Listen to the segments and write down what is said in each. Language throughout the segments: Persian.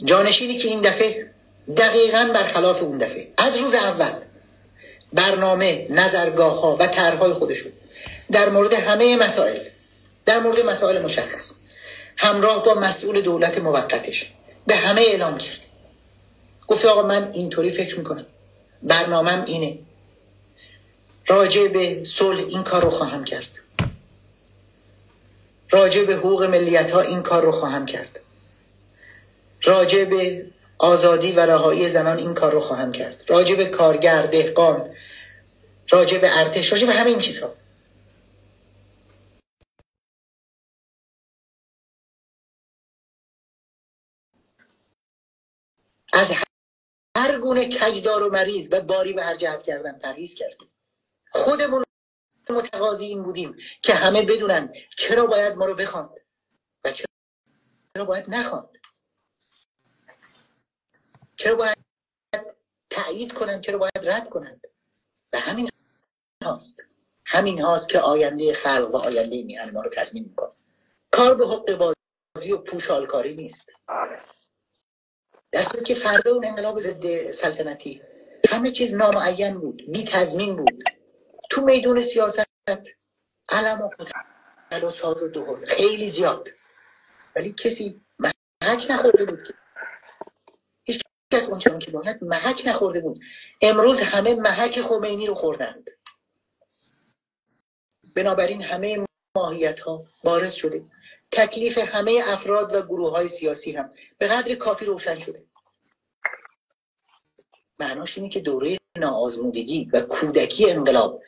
جانشینی که این دفعه دقیقاً برخلاف اون دفعه از روز اول برنامه، نظرگاه ها و طرح‌های خودشون در مورد همه مسائل، در مورد مسائل مشخص، همراه با مسئول دولت موقتش به همه اعلام کرد. گفت آقا من اینطوری فکر میکنم، برنامه‌م اینه، راجع به صلح این کار رو خواهم کرد، راجع به حقوق ملیت ها این کار رو خواهم کرد، راجع به آزادی و رهایی زنان این کار رو خواهم کرد، راجع به کارگر، دهقان، راجع به ارتش، راجع به همه این چیزها. از هر گونه کجدار و مریض و باری به هر جهت کردن پرهیز کردیم. خودمون متقاضی این بودیم که همه بدونن چرا باید ما رو بخواند و چرا باید نخواند، چرا باید تأیید کنند، چرا باید رد کنند. و همین هاست که آینده خلق و آینده میهن ما رو تضمین میکنه. کار به حق بازی و پوشالکاری نیست. در صورتی که فردا اون انقلاب ضد سلطنتی همه چیز نامعین بود، بی تضمین بود. تو میدون سیاست علم و قتل و ساز و دهل خیلی زیاد، ولی کسی محک نخورده بود که هیچ کس اونچنان که باید محک نخورده بود. امروز همه محک خمینی رو خوردند. بنابراین همه ماهیت ها بارز شده. تکلیف همه افراد و گروه های سیاسی هم به قدر کافی روشن شده. معناش اینه که دوره ناآزمودگی و کودکی انقلاب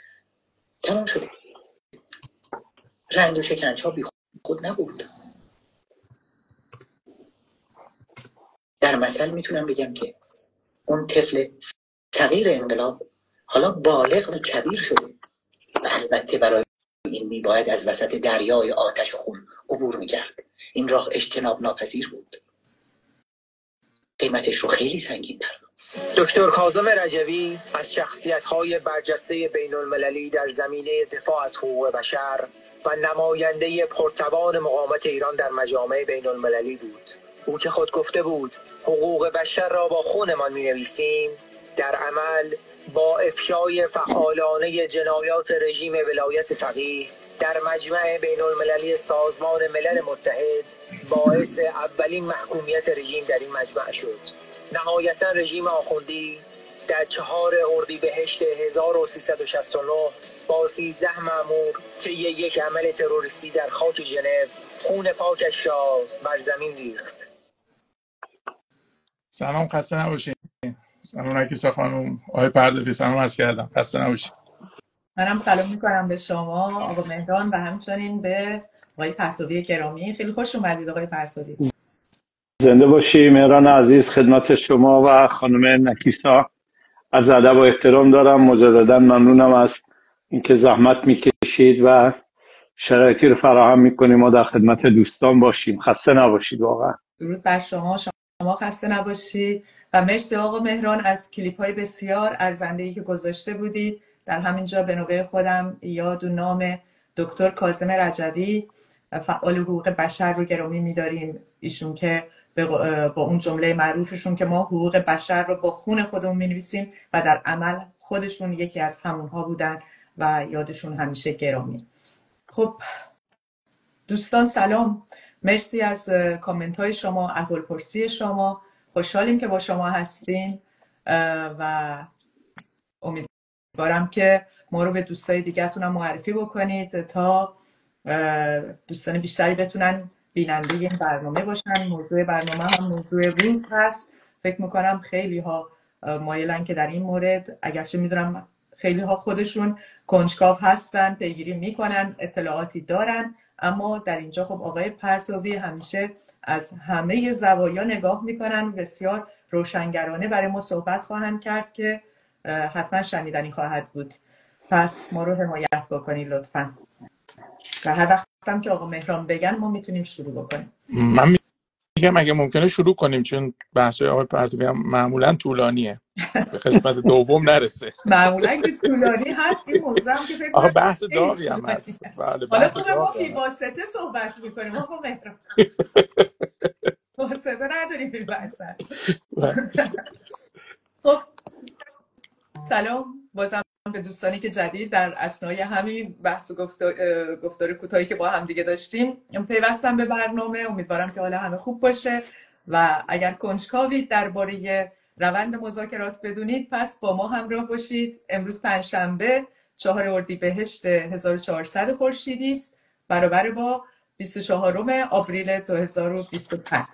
تمام شده. رنج و شکنج ها بی خود نبود. در مثل میتونم بگم که اون طفل صغیر انقلاب حالا بالغ و کبیر شده و البته برای این میباید از وسط دریای آتش و خون عبور میکرد. این راه اجتناب ناپذیر بود. قیمتش رو خیلی سنگین پرداخت. دکتر کاظم رجوی از شخصیت‌های برجسته بین‌المللی در زمینه دفاع از حقوق بشر و نماینده پرتوان مقاومت ایران در مجامع بین‌المللی بود. او که خود گفته بود حقوق بشر را با خونمان می‌نویسیم، در عمل با افشای فعالانه جنایات رژیم ولایت فقیه در مجمع بین‌المللی سازمان ملل متحد باعث اولین محکومیت رژیم در این مجمع شد. نهایتا رژیم آخوندی در 4 اردیبهشت 1369 با 13 مأمور طی یک عمل تروریستی در خاک ژنو خون پاکش را بر زمین ریخت. سلام، خسته نباشین. سلام نکیسا خانم، آقای پهلوی، سلام عرض کردم، خسته نباشین. منم سلام میکنم به شما آقا مهران و همچنین به آقای پرتوی گرامی. خیلی خوش اومدید آقای پرتوی. زنده باشی مهران عزیز. خدمت شما و خانم نکیسا عرض ادب و احترام دارم. مجددا ممنونم از اینکه زحمت میکشید و شرایطی رو فراهم میکنیم ما در خدمت دوستان باشیم. خسته نباشید. واقعا درود بر شما خسته نباشید و مرسی آقا مهران از کلیپ های بسیار ارزنده‌ای که گذاشته بودید. در همینجا به نوبه خودم یاد و نام دکتر کاظم رجوی فعال حقوق بشر رو گرامی می‌داریم. ایشون که با اون جمله معروفشون که ما حقوق بشر رو با خون خودمون می‌نویسیم و در عمل خودشون یکی از همونها بودن و یادشون همیشه گرامی. خب دوستان سلام، مرسی از کامنت های شما، احوالپرسی شما. خوشحالیم که با شما هستین و امیدوارم که ما رو به دوستای دیگه‌تون هم معرفی بکنید تا دوستان بیشتری بتونن بیننده این برنامه باشن. موضوع برنامه هم موضوع روز هست. فکر میکنم خیلی ها مایلن که در این مورد، اگرچه میدونم خیلی ها خودشون کنجکاو هستن، پیگیری میکنن، اطلاعاتی دارن، اما در اینجا خب آقای پرتوی همیشه از همه زوایا نگاه میکنن، بسیار روشنگرانه برای ما صحبت خواهند کرد که حتما شنیدنی خواهد بود. پس ما رو حمایت بکنید لطفاً. و هر وقت هم که آقا مهران بگن ما میتونیم شروع بکنیم. من میگم اگه ممکنه شروع کنیم، چون بحث آقای پرتوی هم معمولا طولانیه، به قسمت دوم نرسه. معمولا که طولانی هست این موضوع هم که فکر آخه کنم بحث داغی هم هست. بله حالا بحث خب ما داغی بی هم هست. واسطه صحبت میکنیم آقا مهران. حوصله نداریم این وسط. خب سلام بازم به دوستانی که جدید در اثنای همین بحث و گفتار کوتاهی که با هم دیگه داشتیم پیوستم به برنامه. امیدوارم که حالا همه خوب باشه و اگر کنجکاوید درباره روند مذاکرات بدونید پس با ما همراه باشید. امروز پنجشنبه 4 اردیبهشت 1400 خورشیدی است، برابر با 24 آوریل 2025.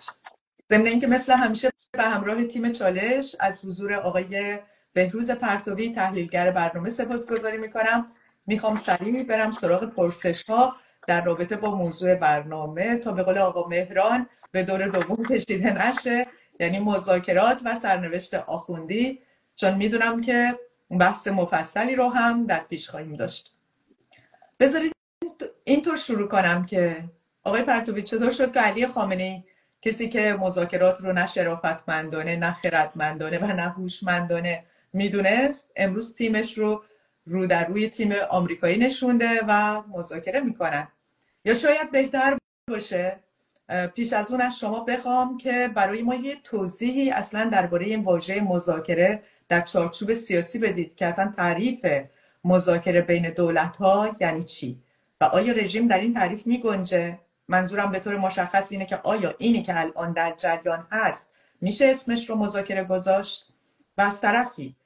ضمن اینکه مثل همیشه به همراه تیم چالش از حضور آقای بهروز پرتوی تحلیلگر برنامه سپاسگزاری میکنم. میخوام سریع برم سراغ پرسش ها در رابطه با موضوع برنامه تا به قول آقا مهران به دور دوم کشیده نشه، یعنی مذاکرات و سرنوشت آخوندی، چون میدونم که بحث مفصلی رو هم در پیش خواهیم داشت. بذارید اینطور شروع کنم که آقای پرتوی چطور شد که علی خامنه‌ای، کسی که مذاکرات رو نه شرافتمندانه نه خردمندانه و نه هوشمندانه میدونست، امروز تیمش رو در روی تیم آمریکایی نشونده و مذاکره میکنن؟ یا شاید بهتر باشه پیش از اون از شما بخوام که برای ما یه توضیحی اصلا درباره این واژه مذاکره در چارچوب سیاسی بدید که اصلا تعریف مذاکره بین دولت‌ها یعنی چی و آیا رژیم در این تعریف میگنجه؟ منظورم به طور مشخص اینه که آیا اینی که الان در جریان هست میشه اسمش رو مذاکره گذاشت؟ و از طرفی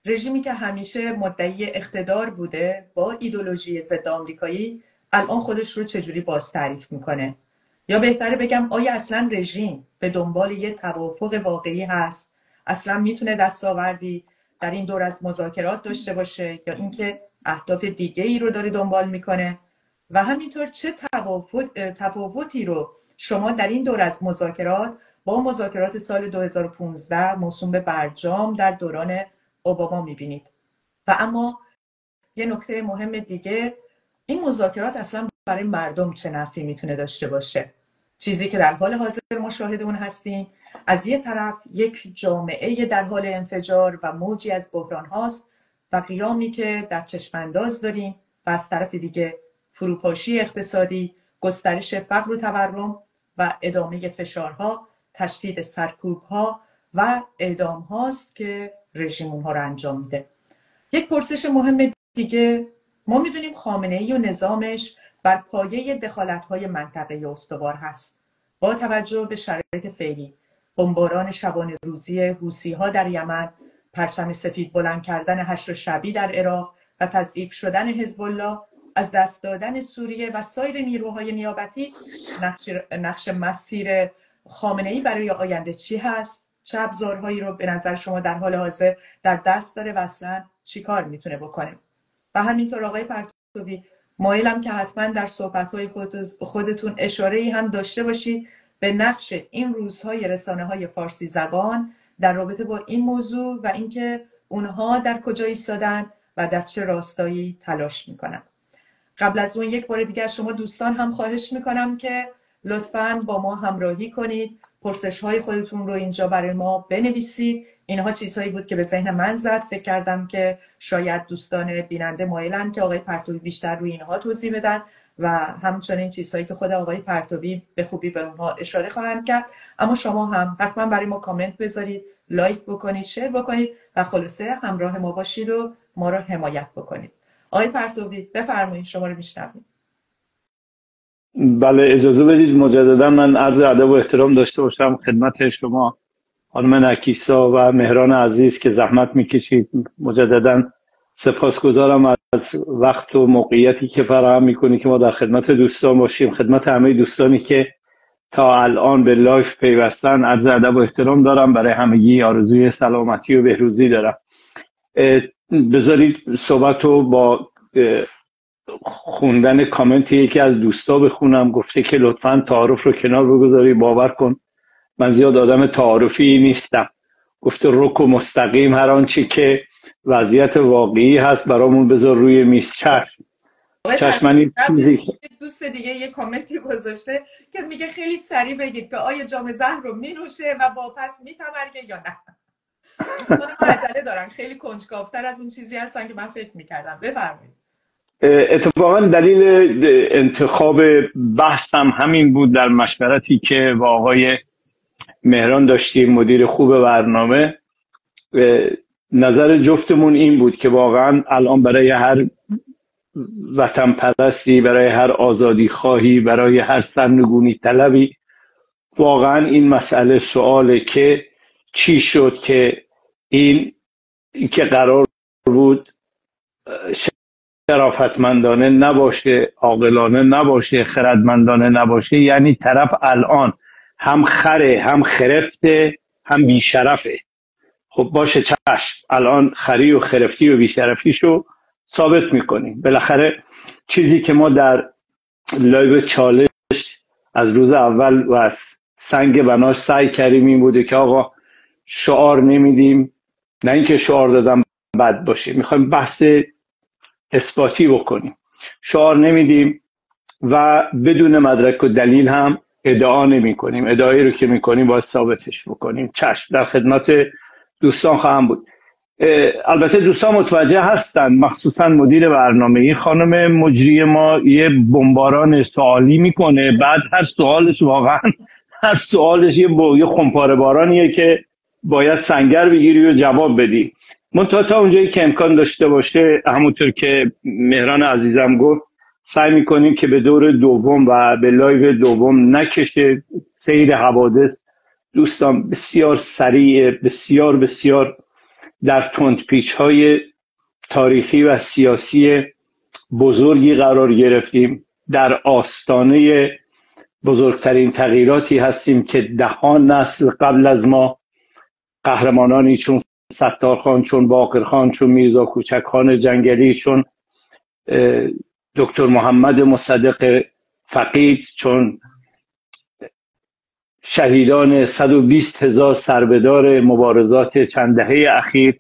رژیمی که همیشه مدعی اقتدار بوده با ایدئولوژی ضد آمریکایی الان خودش رو چجوری باز تعریف میکنه؟ یا بهتره بگم آیا اصلا رژیم به دنبال یه توافق واقعی هست؟ اصلا میتونه دستاوردی در این دور از مذاکرات داشته باشه یا اینکه اهداف دیگه ای رو داره دنبال میکنه؟ و همینطور چه تفاوتی رو شما در این دور از مذاکرات با مذاکرات سال 2015 موسوم به برجام در دوران اوباما میبینید؟ و اما یه نکته مهم دیگه، این مذاکرات اصلا برای مردم چه نفعی میتونه داشته باشه؟ چیزی که در حال حاضر ما شاهد اون هستیم، از یه طرف یک جامعه در حال انفجار و موجی از بحران هاست و قیامی که در چشم انداز داریم، و از طرف دیگه فروپاشی اقتصادی، گسترش فقر و تورم و ادامه فشارها، تشدید سرکوبها و اعدام هاست که رژیم اونها رو انجام میده. یک پرسش مهم دیگه، ما میدونیم خامنه‌ای و نظامش بر پایه دخالت‌های منطقه‌ای استوار هست. با توجه به شرایط فعلی، بمباران شبانه روزی حوثی‌ها در یمن، پرچم سفید بلند کردن حشر شعبی در عراق و تضعیف شدن حزب الله، از دست دادن سوریه و سایر نیروهای نیابتی، نقش مسیر خامنه‌ای برای آینده چی هست؟ چه ابزارهایی رو به نظر شما در حال حاضر در دست داره و اصلا چی کار میتونه بکنه؟ و همینطور آقای پرتوی، مایلم که حتما در صحبت‌های خودتون اشاره‌ای هم داشته باشید به نقش این روزهای رسانه‌های فارسی زبان در رابطه با این موضوع و اینکه اونها در کجا ایستادن و در چه راستایی تلاش میکنن. قبل از اون یک بار دیگر شما دوستان هم خواهش میکنم که لطفاً با ما همراهی کنید، پرسش‌های خودتون رو اینجا برای ما بنویسید. اینها چیزهایی بود که به ذهن من زد، فکر کردم که شاید دوستان بیننده مایلن که آقای پرتوی بیشتر روی اینها توضیح بدن و همچنین چیزهایی که خود آقای پرتوی به خوبی به اونها اشاره خواهند کرد. اما شما هم حتما برای ما کامنت بذارید، لایک بکنید، شیر بکنید و خلاصه همراه ما باشید و ما رو حمایت بکنید. آقای پرتوی بفرمایید، شما رو میشنویم. بله، اجازه بدید مجددا من عرض ادب و احترام داشته باشم خدمت شما خانم نکیسا و مهران عزیز که زحمت میکشید. مجددا سپاسگزارم از وقت و موقعیتی که فراهم میکنید که ما در خدمت دوستان باشیم. خدمت همه دوستانی که تا الان به لایف پیوستن عرض ادب و احترام دارم. برای همگی آرزوی سلامتی و بهروزی دارم. بذارید صحبتو با خوندن کامنت یکی از دوستا بخونم. گفته که لطفاً تعارف رو کنار بگذاری، باور کن من زیاد آدم تعارفی نیستم. گفته رک و مستقیم هر آنچه که وضعیت واقعی هست برامون بذار روی میز. چشمنی چیزی دوست دیگه یه کامنتی گذاشته که میگه خیلی سریع بگید که آیا جام زهر رو مینوشه و واپس میتمرگه یا نه. دوستان ما عجله دارن، خیلی کنجکاوتر از اون چیزی هستن که من فکر میکردم. بفرمایید. اتفاقا دلیل انتخاب بحثم همین بود در مشورتی که با آقای مهران داشتیم، مدیر خوب برنامه. نظر جفتمون این بود که واقعا الان برای هر وطن پرستی، برای هر آزادی خواهی، برای هر سرنگونی طلبی، واقعا این مسئله سواله که چی شد که این که قرار بود شرافتمندانه نباشه، عاقلانه نباشه، خردمندانه نباشه، یعنی طرف الان هم خره، هم خرفته، هم بیشرفه. خب باشه چشم، الان خری و خرفتی و بیشرفیشو ثابت میکنیم. بالاخره چیزی که ما در لایو چالش از روز اول و از سنگ بناش سعی کردیم این بوده که آقا شعار نمیدیم، نه اینکه شعار دادن بد باشه، میخوایم بحث اثباتی بکنیم. شعار نمیدیم و بدون مدرک و دلیل هم ادعا نمی کنیم. ادعایی رو که میکنیم باید ثابتش بکنیم. چشم، در خدمت دوستان خواهم بود. البته دوستان متوجه هستن، مخصوصا مدیر برنامه‌ای خانم مجری ما یه بمباران سوالی میکنه، بعد هر سوالش واقعا هر سوالش یه خمپاره بارانیه که باید سنگر بگیری و جواب بدی. منتها تا اونجایی که امکان داشته باشه، همونطور که مهران عزیزم گفت، سعی میکنیم که به دور دوم و به لایو دوم نکشه. سیر حوادث دوستان بسیار سریع، بسیار بسیار در تندپیچ‌های تاریخی و سیاسی بزرگی قرار گرفتیم. در آستانه بزرگترین تغییراتی هستیم که دهان نسل قبل از ما، قهرمانانی چون ستارخان، چون باقرخان، چون میرزا کوچکخان جنگلی، چون دکتر محمد مصدق فقید، چون شهیدان 120,000 سربدار مبارزات چند دهه اخیر،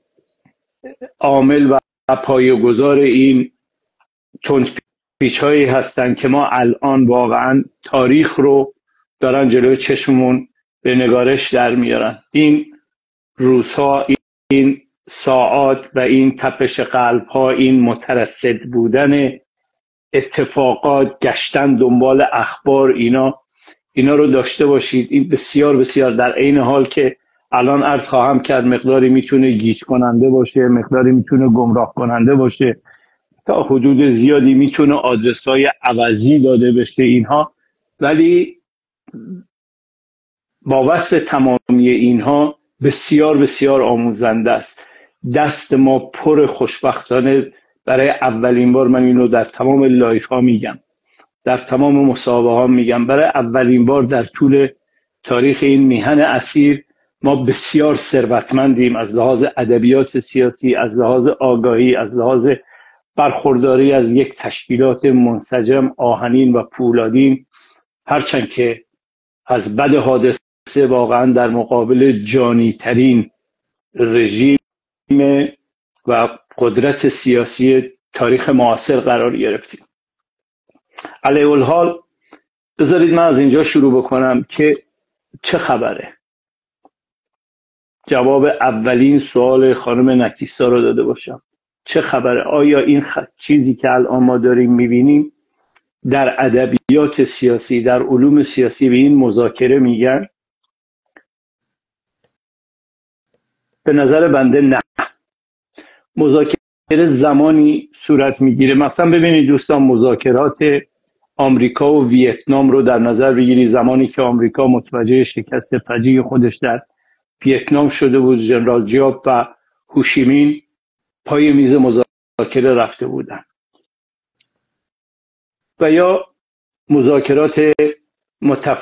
عامل و پایه‌گذار این تندپیچ‌هایی هستند که ما الان واقعا تاریخ رو دارن جلوی چشممون به نگارش در میارن. این روزها، این ساعات و این تپش قلب‌ها، این مترصد بودن اتفاقات، گشتن دنبال اخبار، اینا رو داشته باشید. این بسیار بسیار در عین حال که الان عرض خواهم کرد مقداری میتونه گیج کننده باشه، مقداری میتونه گمراه کننده باشه، تا حدود زیادی میتونه آدرس‌های عوضی داده بشه اینها، ولی با وصف تمامی اینها بسیار بسیار آموزنده است. دست ما پر خوشبختانه برای اولین بار، من اینو در تمام لایف ها میگم، در تمام مصاحبه ها میگم، برای اولین بار در طول تاریخ این میهن اسیر ما بسیار ثروتمندیم از لحاظ ادبیات سیاسی، از لحاظ آگاهی، از لحاظ برخورداری از یک تشکیلات منسجم، آهنین و پولادین، هرچند که از بد حادثه واقعا در مقابل جانی ترین رژیم و قدرت سیاسی تاریخ معاصر قرار گرفتیم. علیه الحال بذارید من از اینجا شروع بکنم که چه خبره. جواب اولین سوال خانم نکیسا رو داده باشم. چه خبره؟ آیا این چیزی که الان ما داریم میبینیم در ادبیات سیاسی، در علوم سیاسی به این مذاکره میگن؟ به نظر بنده نه. مذاکره زمانی صورت میگیره، مثلا ببینید دوستان، مذاکرات آمریکا و ویتنام رو در نظر بگیرید. زمانی که آمریکا متوجه شکست فجیع خودش در ویتنام شده بود، ژنرال جیاب و هوشیمین پای میز مذاکره رفته بودن. و یا مذاکرات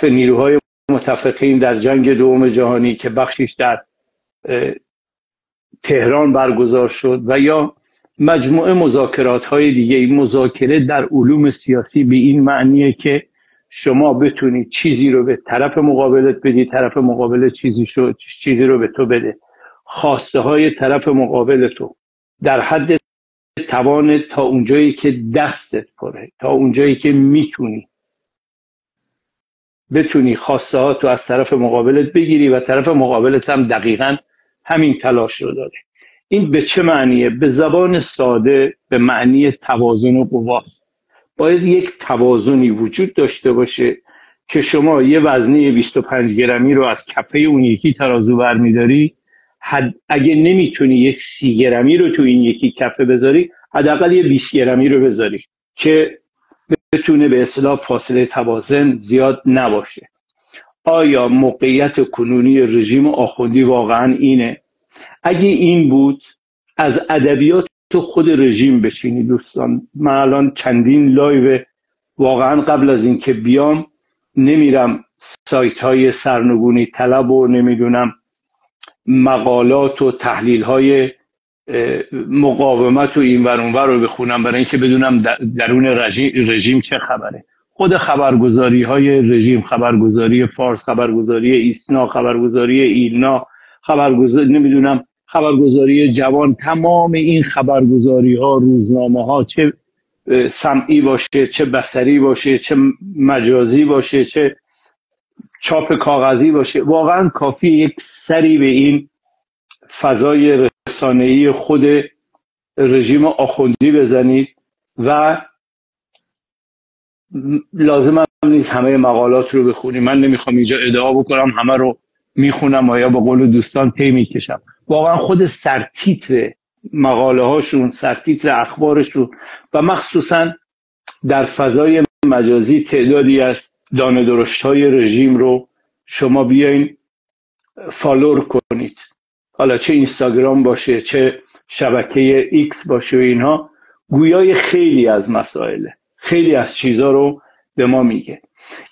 نیروهای متفقین در جنگ دوم جهانی که بخشیش در تهران برگزار شد، و یا مجموعه مذاکرات های دیگه. این مذاکره در علوم سیاسی به این معنیه که شما بتونید چیزی رو به طرف مقابلت بدی، طرف مقابل چیزی رو به تو بده. خواسته های طرف مقابل تو در حد توان، تا اونجایی که دستت پره، تا اونجایی که بتونی خواسته ها تو از طرف مقابلت بگیری و طرف مقابلت هم دقیقاً همین تلاش رو داره. این به چه معنیه؟ به زبان ساده به معنی توازن و قواست. باید یک توازنی وجود داشته باشه که شما یه وزنه 25 گرمی رو از کفه اون یکی ترازو برمیداری، اگه نمیتونی یک 30 گرمی رو تو این یکی کفه بذاری، حداقل یه 20 گرمی رو بذاری که بتونه به اصطلاح فاصله توازن زیاد نباشه. آیا موقعیت کنونی رژیم آخوندی واقعا اینه؟ اگه این بود، از ادبیات خود رژیم بچینی دوستان. من الان چندین لایو واقعا قبل از اینکه بیام نمیرم سایت های سرنگونی طلب و نمیدونم مقالات و تحلیل های مقاومت و این ور اون ور رو بخونم برای اینکه بدونم درون رژیم چه خبره. خود خبرگزاری های رژیم، خبرگزاری فارس، خبرگزاری ایسنا، خبرگزاری ایلنا، نمیدونم خبرگزاری جوان، تمام این خبرگزاری ها، روزنامه ها، چه سمعی باشه، چه بصری باشه، چه مجازی باشه، چه چاپ کاغذی باشه، واقعا کافی یک سری به این فضای رسانه‌ای خود رژیم آخوندی بزنید و لازم هم نیست همه مقالات رو بخونیم. من نمیخوام اینجا ادعا بکنم همه رو میخونم و یا به قول دوستان تی میکشم. واقعا خود سرتیتر مقاله هاشون، سرتیتر اخبارشون و مخصوصا در فضای مجازی تعدادی از دانه درشت های رژیم رو شما بیاین فالور کنید، حالا چه اینستاگرام باشه چه شبکه ایکس باشه و اینها، گویای خیلی از مسائل، خیلی از چیزا رو به ما میگه.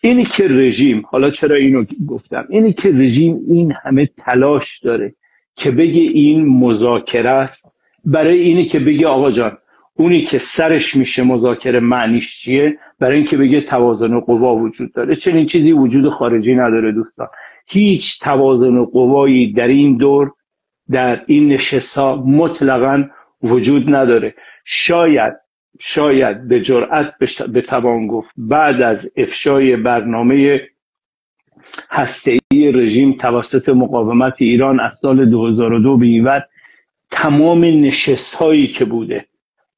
اینی که رژیم، حالا چرا اینو گفتم، اینی که رژیم این همه تلاش داره که بگه این مذاکره است، برای اینی که بگه آقا جان اونی که سرش میشه مذاکره معنیش چیه، برای اینکه بگه توازن قوا وجود داره. چنین چیزی وجود خارجی نداره دوستان. هیچ توازن قوایی در این دور، در این نشست‌ها مطلقاً وجود نداره. شاید به جرأت بتوان گفت بعد از افشای برنامه هسته‌ای رژیم توسط مقاومت ایران از سال 2002 به این ور، تمام نشست‌هایی که بوده،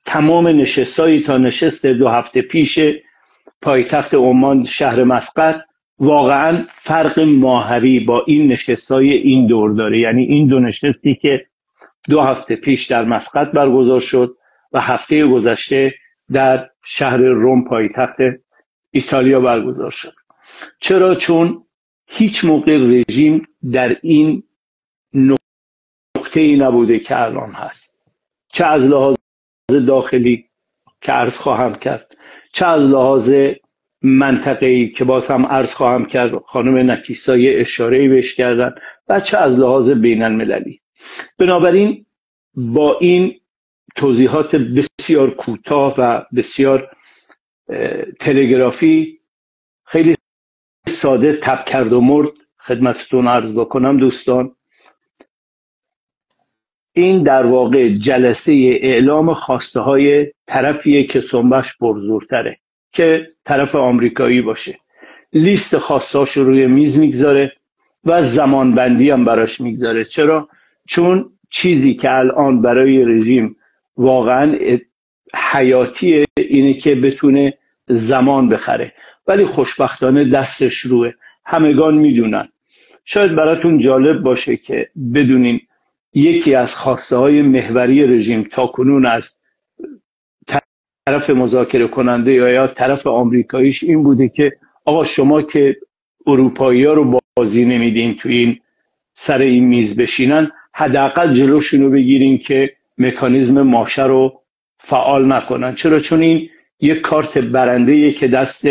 تمام نشست‌هایی تا نشست 2 هفته پیش پایتخت عمان شهر مسقط، واقعا فرق ماهوی با این نشست‌های این دور داره. یعنی این دو نشستی که 2 هفته پیش در مسقط برگزار شد و هفته گذشته در شهر روم پایتخت ایتالیا برگزار شد. چرا؟ چون هیچ موقع رژیم در این نقطه‌ای نبوده که الان هست، چه از لحاظ داخلی که عرض خواهم کرد، چه از لحاظ منطقه‌ای که باز هم عرض خواهم کرد، خانم نکیسای اشاره‌ای بهش کردن، و چه از لحاظ بین المللی. بنابراین با این توضیحات بسیار کوتاه و بسیار تلگرافی، خیلی ساده تب کرد و مرد خدمتتون عرض بکنم دوستان. این در واقع جلسه اعلام خواسته های طرفیه که سنبش پرزورتره، که طرف آمریکایی باشه. لیست خواستهاش روی میز میگذاره و زمانبندی هم براش میگذاره. چرا؟ چون چیزی که الان برای رژیم واقعا حیاتیه اینه که بتونه زمان بخره، ولی خوشبختانه دستش روه. همگان میدونن. شاید براتون جالب باشه که بدونین یکی از خواسته های محوری رژیم تا کنون از طرف مذاکره کننده یا طرف آمریکاییش این بوده که آقا شما که اروپایی ها رو بازی نمیدین تو این سر این میز بشینن، حداقل جلوشونو بگیرین که مکانیزم ماشه رو فعال نکنن. چرا؟ چون این یک کارت برنده‌ایه که دست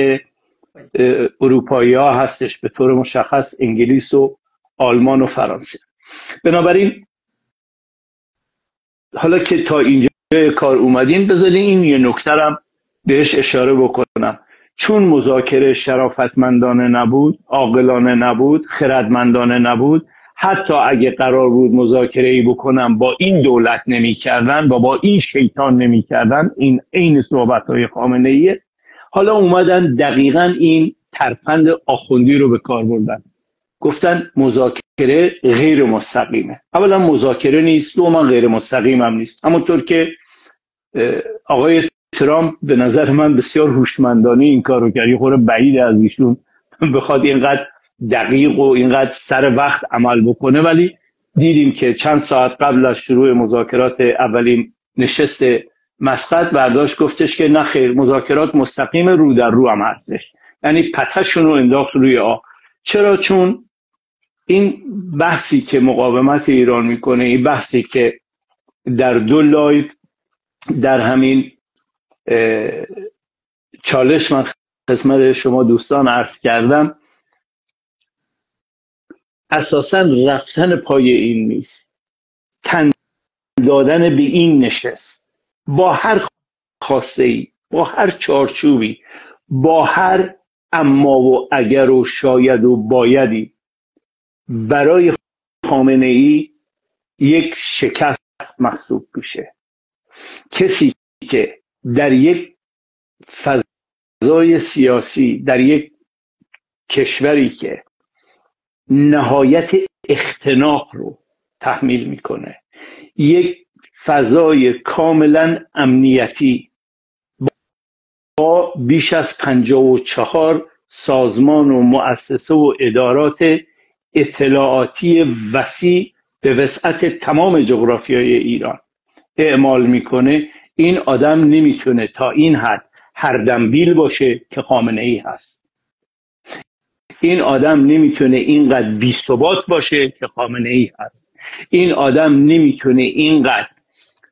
اروپایی ها هستش، به طور مشخص انگلیس و آلمان و فرانسه. بنابراین حالا که تا اینجا کار اومدین، بذارین این یه نکته هم بهش اشاره بکنم. چون مذاکره شرافتمندانه نبود، عاقلانه نبود، خردمندانه نبود، حتی اگه قرار بود مذاکره‌ای بکنم با این دولت نمی‌کردن و با این شیطان نمی‌کردن، این عین صحبت‌های خامنه‌ایه. حالا اومدن دقیقاً این ترفند آخوندی رو به کار بردن، گفتن مذاکره غیر مستقیمه. اولا مذاکره نیست، دوما غیر مستقیم هم نیست. همونطور که آقای ترامپ به نظر من بسیار هوشمندانه این کار رو کرد. یه خورده بعید از ایشون بخواد اینقدر دقیق و اینقدر سر وقت عمل بکنه، ولی دیدیم که چند ساعت قبل از شروع مذاکرات اولین نشست مسقط برداشت گفتش که نه خیر، مذاکرات مستقیم رو در رو هم هستش، یعنی پتهشون رو انداخت روی آب. چرا؟ چون این بحثی که مقاومت ایران میکنه، این بحثی که در 2 لایو در همین چالش من خدمت شما دوستان عرض کردم، اساساً رفتن پای این نیست، تن دادن به این نشست با هر خاصه‌ای، با هر چارچوبی، با هر اما و اگر و شاید و بایدی برای خامنه ای یک شکست محسوب میشه. کسی که در یک فضای سیاسی، در یک کشوری که نهایت اختناق رو تحمیل میکنه، یک فضای کاملا امنیتی با بیش از 54 سازمان و مؤسسه و ادارات اطلاعاتی وسیع به وسعت تمام جغرافیای ایران اعمال میکنه، این آدم نمیتونه تا این حد هردمبیل باشه که خامنه ای هست. این آدم نمیتونه اینقدر بی‌ثبات باشه که خامنه ای هست. این آدم نمیتونه اینقدر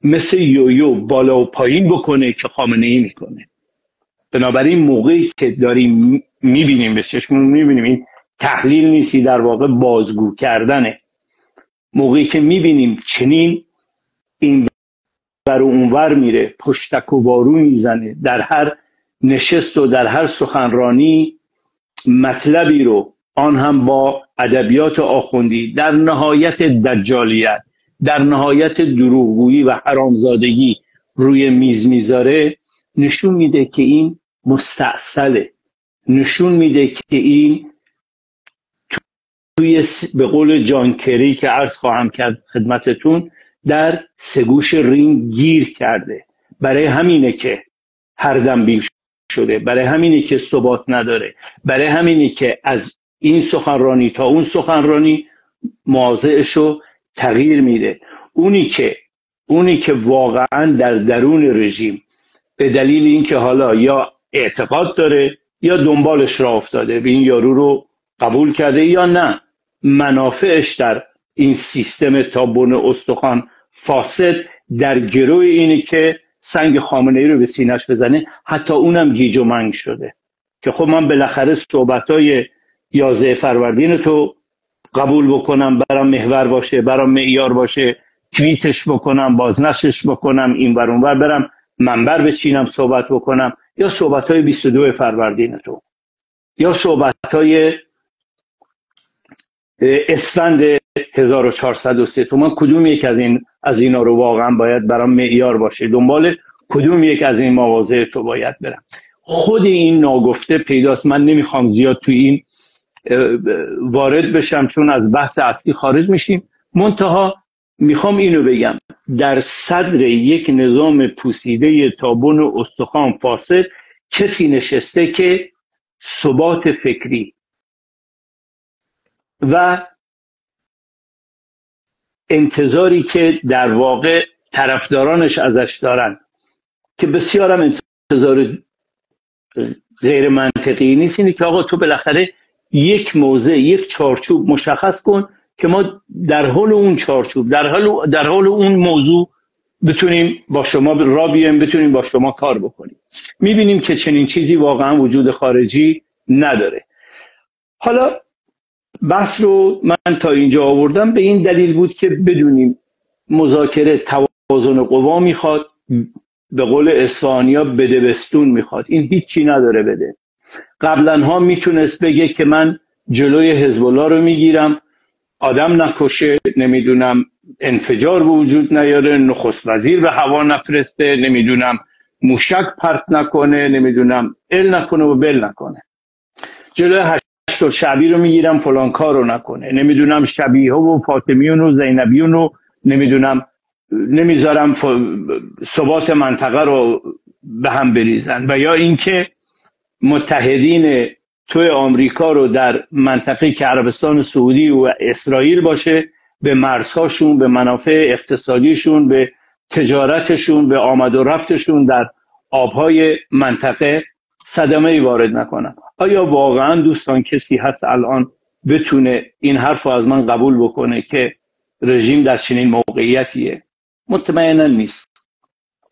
مثل یویو بالا و پایین بکنه که خامنه ای میکنه. بنابراین موقعی که داریم میبینیم، به چشمون میبینیم، این تحلیل نیستی، در واقع بازگو کردنه. موقعی که میبینیم چنین این بر اونور میره، پشتک و بارو میزنه، در هر نشست و در هر سخنرانی مطلبی رو، آن هم با ادبیات آخوندی، در نهایت دجالیت، در نهایت دروغگویی و حرامزادگی روی میز میذاره، نشون میده که این مستعسله، نشون میده که این توی به قول جان کری که عرض خواهم کرد خدمتتون، در سگوش رینگ گیر کرده. برای همینه که هر دنبیل شده، برای همینه که ثبات نداره، برای همینه که از این سخنرانی تا اون سخنرانی مواضعشو تغییر میده. اونی که واقعا در درون رژیم به دلیل اینکه حالا یا اعتقاد داره یا دنبالش را افتاده، به این یارو رو قبول کرده، یا نه منافعش در این سیستم تا بن استخوان فاسد در گروه اینه که سنگ خامنه ای رو به سینه‌اش بزنه، حتی اونم گیج و منگ شده که خب من بالاخره صحبت‌های 11 فروردین تو قبول بکنم، برام محور باشه، برام معیار باشه، توییتش بکنم، بازنشرش بکنم، این ور اون ور برم منبر بچینم صحبت بکنم، یا صحبت‌های 22 فروردین تو، یا صحبت‌های اسفند 1403 تو. من کدوم یک از اینا رو واقعا باید برام معیار باشه؟ دنبال کدوم یک از این مواضع تو باید برم؟ خود این ناگفته پیداست. من نمیخوام زیاد تو این وارد بشم چون از بحث اصلی خارج میشیم. منتها میخوام اینو بگم، در صدر یک نظام پوسیده تابون و استخوان فاسد کسی نشسته که ثبات فکری و انتظاری که در واقع طرفدارانش ازش دارن که بسیارم انتظار غیر منطقی نیست، اینه که آقا تو بالاخره یک موضع، یک چارچوب مشخص کن که ما در حال اون چارچوب، در حال اون موضوع بتونیم با شما را بیایم، بتونیم با شما کار بکنیم. میبینیم که چنین چیزی واقعا وجود خارجی نداره. حالا بحث رو من تا اینجا آوردم به این دلیل بود که بدونیم مذاکره توازن قوا میخواد، به قول اصفهانیا بده بستون میخواد. این هیچی نداره بده. قبلا ها میتونست بگه که من جلوی حزب الله رو میگیرم، آدم نکشه، نمیدونم انفجار به وجود نیاره، نخست وزیر به هوا نفرسته، نمیدونم موشک پرت نکنه، نمیدونم ال نکنه و بل نکنه، جلوی هشت شعبی رو میگیرم فلان کار رو نکنه، نمیدونم شبیه و فاطمیون و زینبیون رو نمیدونم نمیذارم ثبات منطقه رو به هم بریزن، و یا اینکه متحدین توی آمریکا رو در منطقه که عربستان سعودی و اسرائیل باشه، به مرزهاشون، به منافع اقتصادیشون، به تجارتشون، به آمد و رفتشون در آبهای منطقه صدمه‌ای وارد نکنن. آیا واقعا دوستان کسی هست الان بتونه این حرف رو از من قبول بکنه که رژیم در چنین موقعیتیه؟ مطمئنا نیست،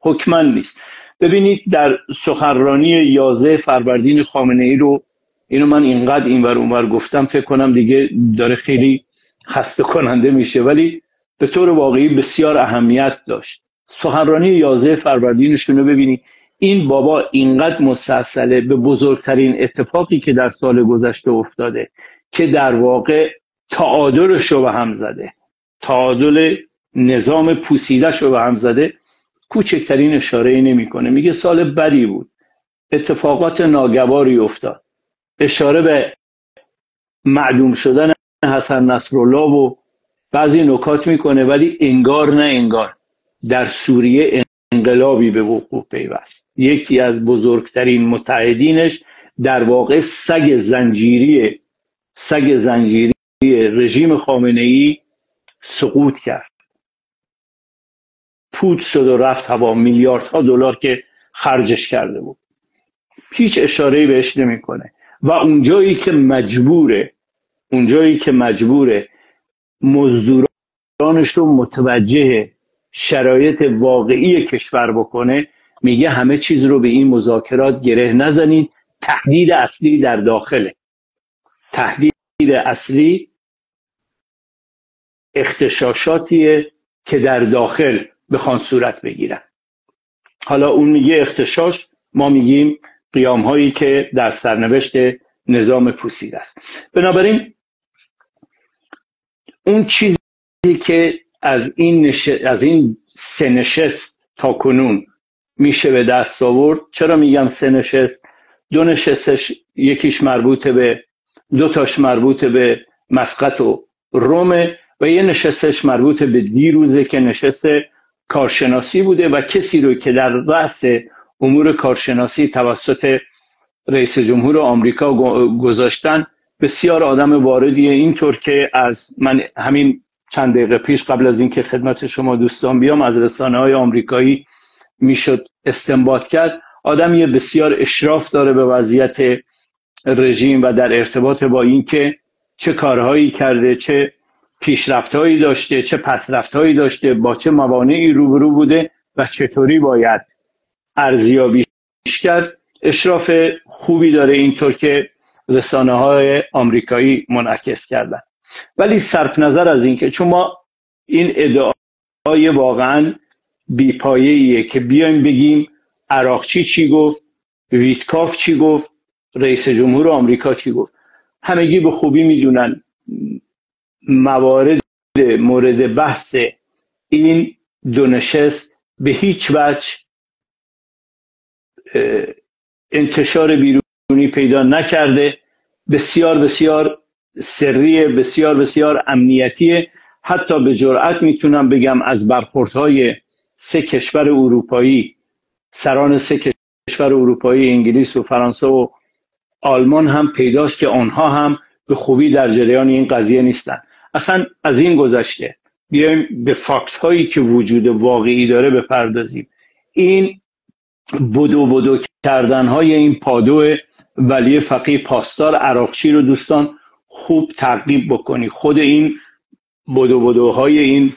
حتما نیست. ببینید در سخنرانی 11 فروردین خامنه‌ای رو، اینو من اینقدر اینور اونور گفتم فکر کنم دیگه داره خیلی خسته کننده میشه، ولی به طور واقعی بسیار اهمیت داشت. سخنرانی 11 فروردینشون رو ببینید. این بابا اینقدر مستحصله به بزرگترین اتفاقی که در سال گذشته افتاده که در واقع تعادلش رو به هم زده، تعادل نظام پوسیده‌ش رو به هم زده، کوچکترین اشاره نمی‌کنه. میگه سال بدی بود، اتفاقات ناگواری افتاد، اشاره به معدوم شدن حسن نصرالله و بعضی نکات میکنه، ولی انگار نه انگار در سوریه انقلابی به وقوع پیوست. یکی از بزرگترین متحدینش در واقع سگ زنجیری رژیم خامنه‌ای سقوط کرد، پوچ شد و رفت هوا. میلیاردها دلار که خرجش کرده بود هیچ اشاره‌ای بهش نمیکنه. و اونجایی که مجبوره مزدورانش رو متوجه شرایط واقعی کشور بکنه، میگه همه چیز رو به این مذاکرات گره نزنید. تهدید اصلی در داخله، تهدید اصلی اغتشاشاتیه که در داخل بخوان صورت بگیرن. حالا اون میگه اغتشاش، ما میگیم قیام هایی که در سرنوشت نظام پوسیده است. بنابراین اون چیزی که از این سه نشست تا کنون میشه به دست آورد، چرا میگم سه نشست؟ دو نشستش یکیش مربوط به دوتاش مربوط به مسقط و رومه و یه نشستش مربوط به دیروزه که نشست کارشناسی بوده و کسی رو که در رأس امور کارشناسی توسط رئیس جمهور آمریکا گذاشتن بسیار آدم واردیه. اینطور که از من همین چند دقیقه پیش قبل از اینکه خدمت شما دوستان بیام از رسانه‌های آمریکایی میشد استنباط کرد، آدمی بسیار اشراف داره به وضعیت رژیم و در ارتباط با اینکه چه کارهایی کرده، چه پیشرفت‌هایی داشته، چه پسرفت‌هایی داشته، با چه موانعی روبرو بوده و چطوری باید ارزیابیش کرد. اشراف خوبی داره اینطور که رسانه‌های آمریکایی منعکس کردن. ولی صرف نظر از این که چون ما این ادعای واقعا بی‌پایه‌ایه که بیایم بگیم عراقچی چی گفت، ویتکاف چی گفت، رئیس جمهور آمریکا چی گفت، همگی به خوبی میدونن مورد بحث این دو نشست به هیچ وجه انتشار بیرونی پیدا نکرده، بسیار بسیار سریه، بسیار بسیار امنیتیه. حتی به جرئت میتونم بگم از برخوردهای سه کشور اروپایی، سران سه کشور اروپایی انگلیس و فرانسه و آلمان هم پیداست که آنها هم به خوبی در جریان این قضیه نیستن. اصلا از این گذشته بیایم به فاکت هایی که وجود واقعی داره بپردازیم. این بدو کردن های این پادو ولی فقیه پاسدار عراقچی رو دوستان خوب تعقیب بکنی. خود این بدوهای این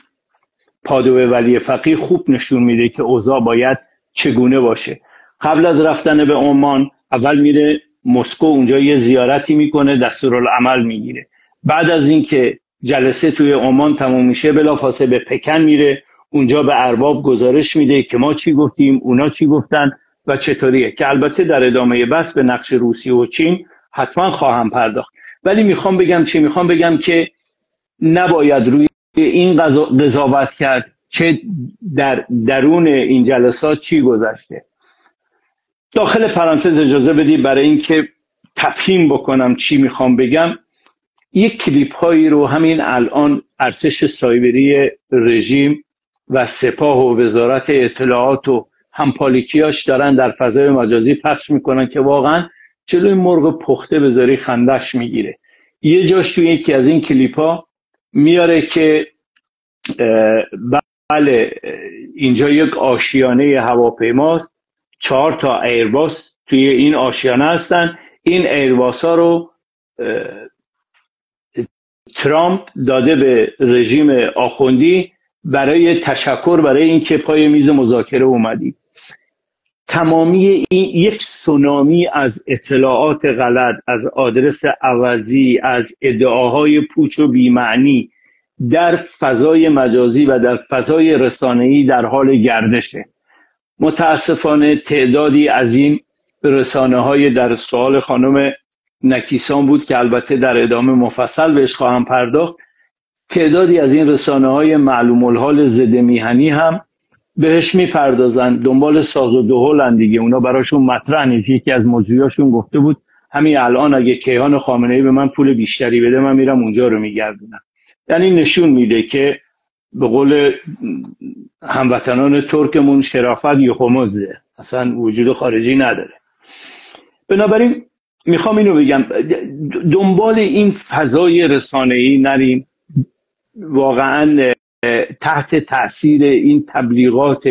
پادو ولی فقیه خوب نشون میده که اوضاع باید چگونه باشه. قبل از رفتن به عمان اول میره مسکو، اونجا یه زیارتی میکنه، دستورالعمل میگیره. بعد از اینکه جلسه توی عمان تموم میشه بلافاصله به پکن میره، اونجا به ارباب گزارش میده که ما چی گفتیم، اونا چی گفتن و چطوریه، که البته در ادامه بحث به نقش روسیه و چین حتما خواهم پرداخت. ولی میخوام بگم که نباید روی این قضاوت کرد که در درون این جلسات چی گذشته. داخل پرانتز اجازه بدی برای اینکه تفهیم بکنم چی میخوام بگم، یک کلیپ هایی رو همین الان ارتش سایبری رژیم و سپاه و وزارت اطلاعات و همپالیکیاش دارن در فضای مجازی پخش میکنن که واقعا جلوی مرغ پخته بذاری خندش میگیره. یه جاش توی یکی از این کلیپا میاره که بله اینجا یک آشیانه هواپیماست، 4 تا ایرباس توی این آشیانه هستن. این ایرباس ها رو ترامپ داده به رژیم آخوندی برای تشکر برای اینکه پای میز مذاکره اومدی. تمامی این یک سونامی از اطلاعات غلط، از آدرس عوضی، از ادعاهای پوچ و بی‌معنی در فضای مجازی و در فضای رسانه‌ای در حال گردشه. متاسفانه تعدادی از این رسانه‌های، در سوال خانم نکیسان بود که البته در ادامه مفصل بهش خواهم پرداخت، تعدادی از این رسانه‌های معلوم الحال ضد میهنی هم بهش میپردازن، دنبال ساز و دهلن دیگه. اونا براشون مطرح نیست. یکی از موضوعاشون گفته بود همین الان اگه کیهان خامنه‌ای به من پول بیشتری بده من میرم اونجا رو میگردونم. یعنی نشون میده که به قول هموطنان ترکمون شرافت یخمزه، اصلا وجود خارجی نداره. بنابراین میخوام اینو بگم، دنبال این فضای رسانه‌ای نریم. واقعا تحت تاثیر این تبلیغات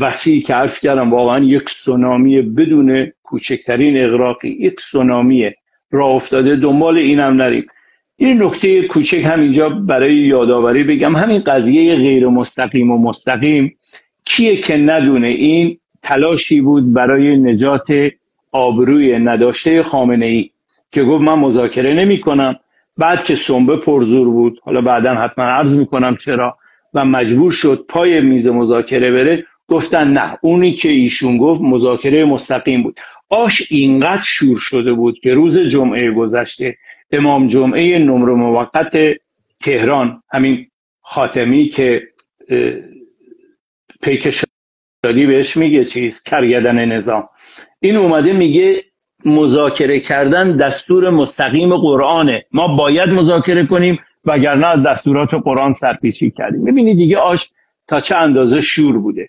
وسیع که عرض کردم، واقعا یک سونامی بدون کوچکترین اغراقی، یک سونامی راه افتاده. دنبال اینم نریم. این نکته کوچک همینجا برای یادآوری بگم، همین قضیه غیر مستقیم و مستقیم، کیه که ندونه این تلاشی بود برای نجات آبروی نداشته خامنه‌ای که گفت من مذاکره نمی کنم. بعد که سنبه پرزور بود، حالا بعدا حتما عرض میکنم چرا، و مجبور شد پای میز مذاکره بره، گفتن نه، اونی که ایشون گفت مذاکره مستقیم بود. آش اینقدر شور شده بود که روز جمعه گذشته امام جمعه نمره موقت تهران، همین خاتمی که پیک شادی بهش میگه چیز کرگدن نظام، این اومده میگه مذاکره کردن دستور مستقیم قرآنه، ما باید مذاکره کنیم وگرنه از دستورات قرآن سرپیچی کردیم. میبینی دیگه آش تا چه اندازه شور بوده.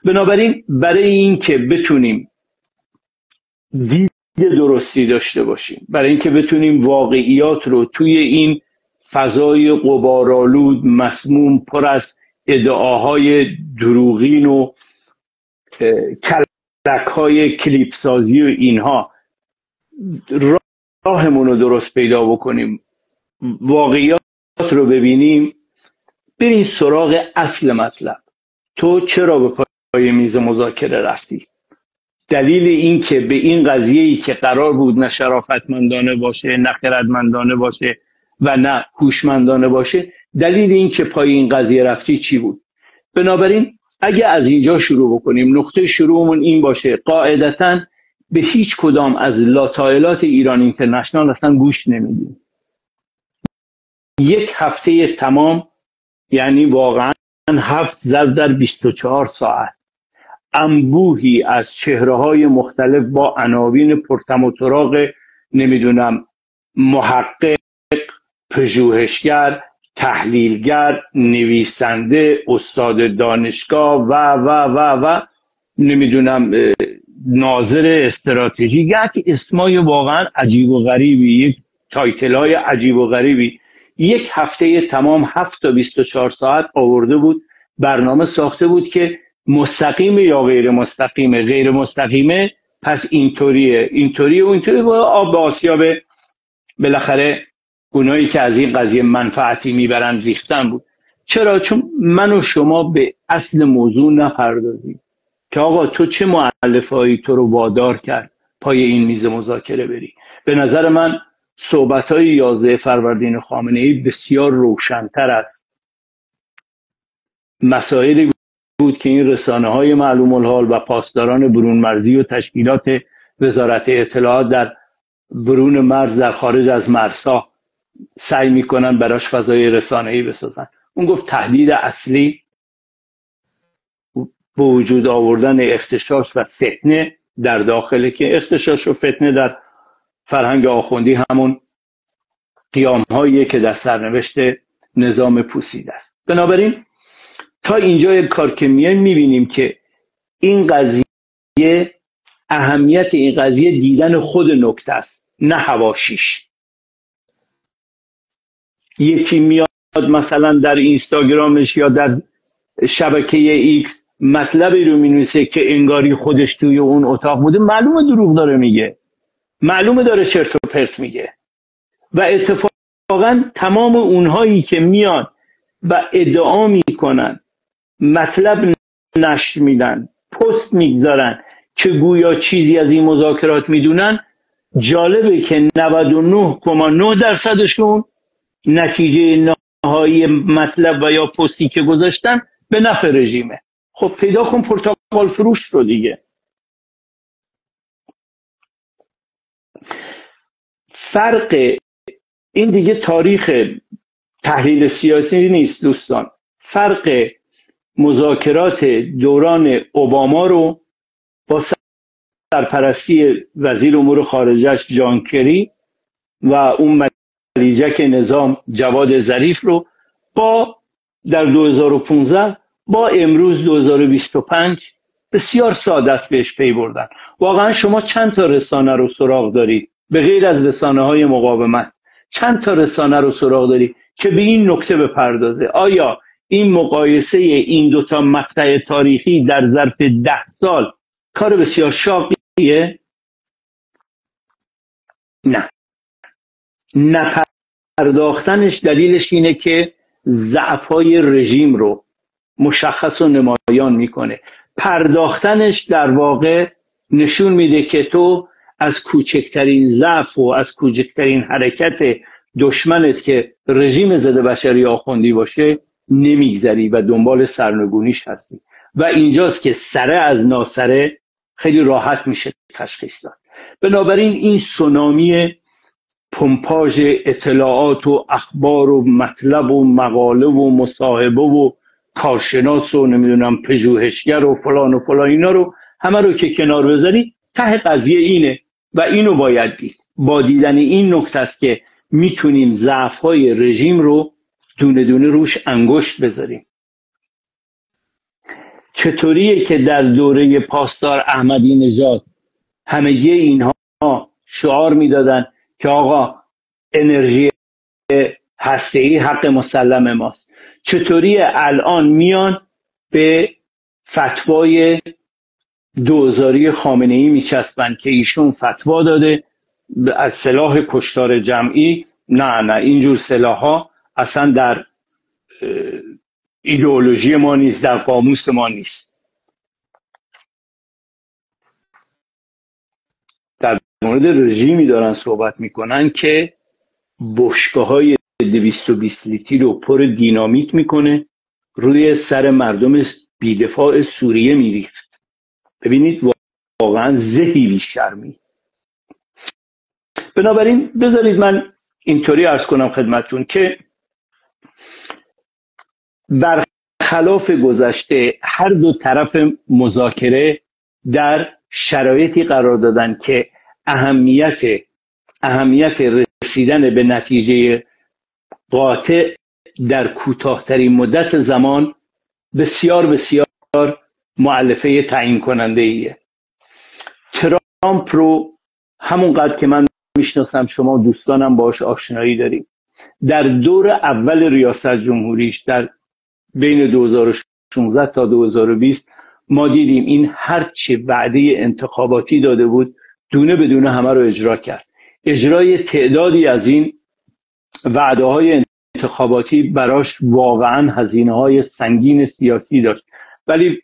بنابراین برای این که بتونیم دید درستی داشته باشیم، برای اینکه بتونیم واقعیات رو توی این فضای غبارآلود، مسموم، پر از ادعاهای دروغین و کلک‌های کلیپ سازی و اینها، راهمون رو درست پیدا بکنیم، واقعیات رو ببینیم، بریم سراغ اصل مطلب. تو چرا به پای میز مذاکره رفتی؟ دلیل این که به این قضیه‌ای که قرار بود نه شرافتمندانه باشه، نه خردمندانه باشه و نه هوشمندانه باشه، دلیل این که پای این قضیه رفتی چی بود؟ بنابراین اگه از اینجا شروع بکنیم، نقطه شروعمون این باشه، قاعدتاً به هیچ کدام از لاتایلات ایران اینترنشنال اصلا گوش نمیدیم. یک هفته تمام، یعنی واقعا 7 ضرب در 24 ساعت، انبوهی از چهره‌های مختلف با عناوین پرتم و تراغ، نمیدونم، محقق، پژوهشگر، تحلیلگر، نویسنده، استاد دانشگاه و نمیدونم ناظر استراتژی، یک اسمای واقعا عجیب و غریبی، یک تایتل‌های عجیب و غریبی، یک هفته تمام 7 تا 24 ساعت آورده بود، برنامه ساخته بود که مستقیم یا غیر مستقیمه، غیر مستقیمه پس اینطوریه و اینطوری، و آب به آسیاب بالاخره اونایی که از این قضیه منفعتی میبرن ریختن بود. چرا؟ چون من و شما به اصل موضوع نپردازیم که آقا تو چه مؤلفه‌ای تو رو وادار کرد پای این میز مذاکره بری. به نظر من صحبت‌های 11 فروردین خامنه‌ای بسیار روشن‌تر است. مسائلی بود که این رسانه‌های معلوم الحال و پاسداران برون مرزی و تشکیلات وزارت اطلاعات در برون مرز، در خارج از مرزها سعی میکنن براش فضای رسانه‌ای بسازن. اون گفت تهدید اصلی به وجود آوردن اغتشاش و فتنه در داخل، که اغتشاش و فتنه در فرهنگ آخوندی همون قیام‌هایی که در سرنوشت نظام پوسیده است. بنابراین تا اینجا کار که میبینیم که این قضیه اهمیت این قضیه دیدن خود نکته است، نه حواشیش. یکی میاد مثلا در اینستاگرامش یا در شبکه ایکس مطلبی رو مینویسه که انگاری خودش توی اون اتاق بوده، معلومه دروغ داره میگه، معلومه داره چرت و پرت میگه. و اتفاقا تمام اونهایی که میان و ادعا میکنن، مطلب نشر میدن، پست میگذارن که گویا چیزی از این مذاکرات میدونن، جالبه که 99.9%شون نتیجه نهایی مطلب و یا پستی که گذاشتن به نفع رژیمه. خب پیدا کن پرتقال فروش رو دیگه. فرق این دیگه تاریخ تحلیل سیاسی نیست دوستان. فرق مذاکرات دوران اوباما رو با سرپرستی وزیر امور خارجه‌اش جان کری و اون ملیجک نظام جواد ظریف رو با در 2015 با امروز 2025 بسیار ساده است بهش پی بردن. واقعا شما چند تا رسانه رو سراغ دارید به غیر از رسانه‌های مقاومت؟ چند تا رسانه رو سراغ دارید که به این نکته بپردازه؟ آیا این مقایسه این دوتا مقطع تاریخی در ظرف 10 سال کار بسیار شاقیه؟ نه پرداختنش دلیلش اینه که ضعف‌های رژیم رو مشخص و نمایان میکنه. پرداختنش در واقع نشون میده که تو از کوچکترین ضعف و از کوچکترین حرکت دشمنت که رژیم ضد بشری آخوندی باشه نمیگذری و دنبال سرنگونیش هستی. و اینجاست که سره از ناسره خیلی راحت میشه تشخیص داد. بنابراین این سونامی پمپاژ اطلاعات و اخبار و مطلب و مقاله و مصاحبه و کارشناس و نمیدونم پژوهشگر و فلان اینا رو همه رو که کنار بذاری، ته قضیه اینه و اینو باید دید. با دیدن این نکته است که میتونیم ضعف‌های رژیم رو دونه دونه روش انگشت بذاریم. چطوریه که در دوره پاسدار احمدی نژاد همگی اینها شعار میدادن که آقا انرژی هسته‌ای حق مسلم ماست؟ چطوری الان میان به فتوای دوزاری خامنه‌ای میچسبن که ایشون فتوا داده از سلاح کشتار جمعی؟ نه اینجور سلاح‌ها اصلا در ایدئولوژی ما نیست، در قاموس ما نیست. در مورد رژیمی دارن صحبت میکنن که بشکه‌های 220 لیتری رو پر دینامیت میکنه، روی سر مردم بیدفاع سوریه میریخت. ببینید واقعا زهی بیشرمی. بنابراین بذارید من اینطوری عرض کنم خدمتتون که برخلاف گذشته هر دو طرف مذاکره در شرایطی قرار دادن که اهمیت رسیدن به نتیجه قاطع در کوتاه‌ترین مدت زمان بسیار بسیار مؤلفه تعیین کننده ایه. ترامپ رو همونقدر که من میشناسم، شما دوستانم باش آشنایی داریم، در دور اول ریاست جمهوریش در بین 2016 تا 2020 ما دیدیم این هرچی وعده انتخاباتی داده بود دونه بدونه همه رو اجرا کرد. اجرای تعدادی از این وعده های انتخاباتی براش واقعا هزینه های سنگین سیاسی داشت، ولی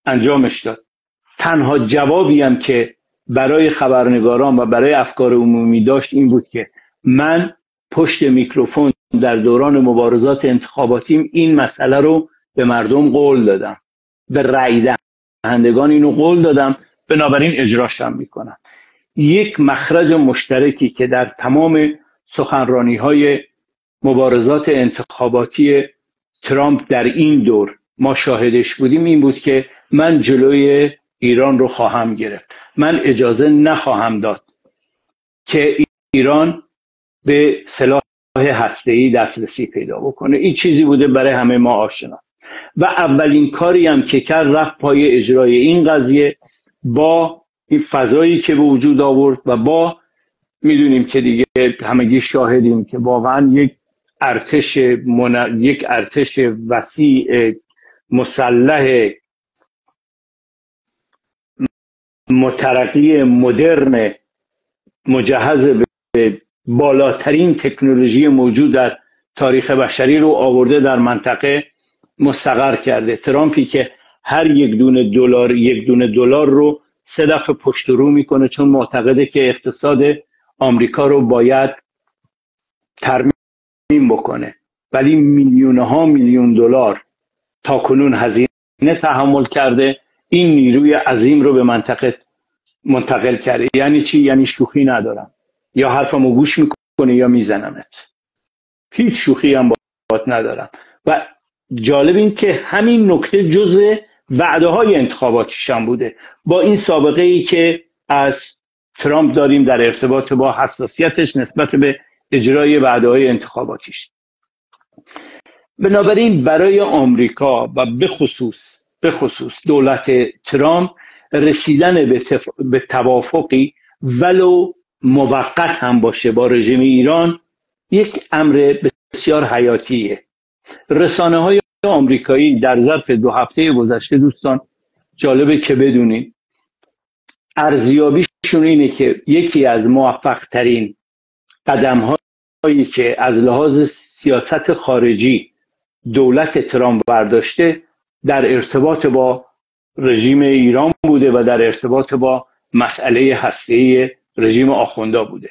انجامش داد. تنها جوابی هم که برای خبرنگاران و برای افکار عمومی داشت این بود که من پشت میکروفون در دوران مبارزات انتخاباتیم این مسئله رو به مردم قول دادم، به رأی دهندگان اینو قول دادم، بنابراین اجراشم میکنم. یک مخرج مشترکی که در تمام سخنرانی‌های مبارزات انتخاباتی ترامپ در این دور ما شاهدش بودیم این بود که من جلوی ایران رو خواهم گرفت، من اجازه نخواهم داد که ایران به سلاح هسته‌ای دسترسی پیدا بکنه. این چیزی بوده برای همه ما آشناست و اولین کاری هم که کرد رفت پای اجرای این قضیه با این فضایی که به وجود آورد و با میدونیم که دیگه همگی شاهدیم که واقعا یک ارتش وسیع مسلح مترقی مدرن مجهز به بالاترین تکنولوژی موجود در تاریخ بشری رو آورده در منطقه مستقر کرده. ترامپی که هر یک دونه دلار رو 3 دفعه پشت رو میکنه چون معتقده که اقتصاد آمریکا رو باید ترمیم بکنه، ولی میلیون دلار تا کنون هزینه تحمل کرده این نیروی عظیم رو به منطقه منتقل کرده. یعنی چی؟ یعنی شوخی ندارم، یا حرفمو گوش میکنه یا میزنمت. هیچ شوخی هم باهات ندارم. و جالب این که همین نکته جزء وعده های انتخاباتیش هم بوده، با این سابقه ای که از ترامپ داریم در ارتباط با حساسیتش نسبت به اجرای وعده های انتخاباتیش. بنابراین برای آمریکا و به خصوص دولت ترامپ رسیدن به توافقی ولو موقت هم باشه با رژیم ایران یک امر بسیار حیاتیه. رسانه‌های آمریکایی در ظرف 2 هفته گذشته دوستان جالبه که بدونین ارزیابیشون اینه که یکی از موفق ترین قدم هایی که از لحاظ سیاست خارجی دولت ترامپ برداشته در ارتباط با رژیم ایران بوده و در ارتباط با مسئله هسته‌ای رژیم آخوندا بوده.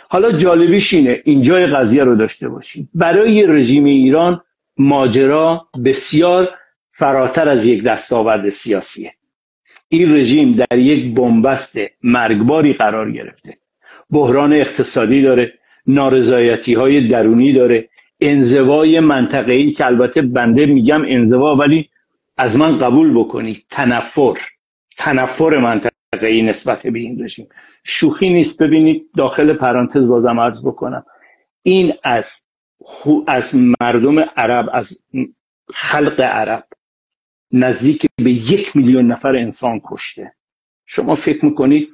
حالا جالبیش اینه اینجای قضیه رو داشته باشید، برای رژیم ایران ماجرا بسیار فراتر از یک دستاورد سیاسیه. این رژیم در یک بنبست مرگباری قرار گرفته، بحران اقتصادی داره، نارضایتی‌های درونی داره، انزوای منطقه‌ای که البته بنده میگم انزوا ولی از من قبول بکنید تنفر منطقه‌ای نسبت به این رژیم شوخی نیست. ببینید داخل پرانتز بازم عرض بکنم این از مردم عرب، از خلق عرب نزدیک به 1 میلیون نفر انسان کشته. شما فکر میکنید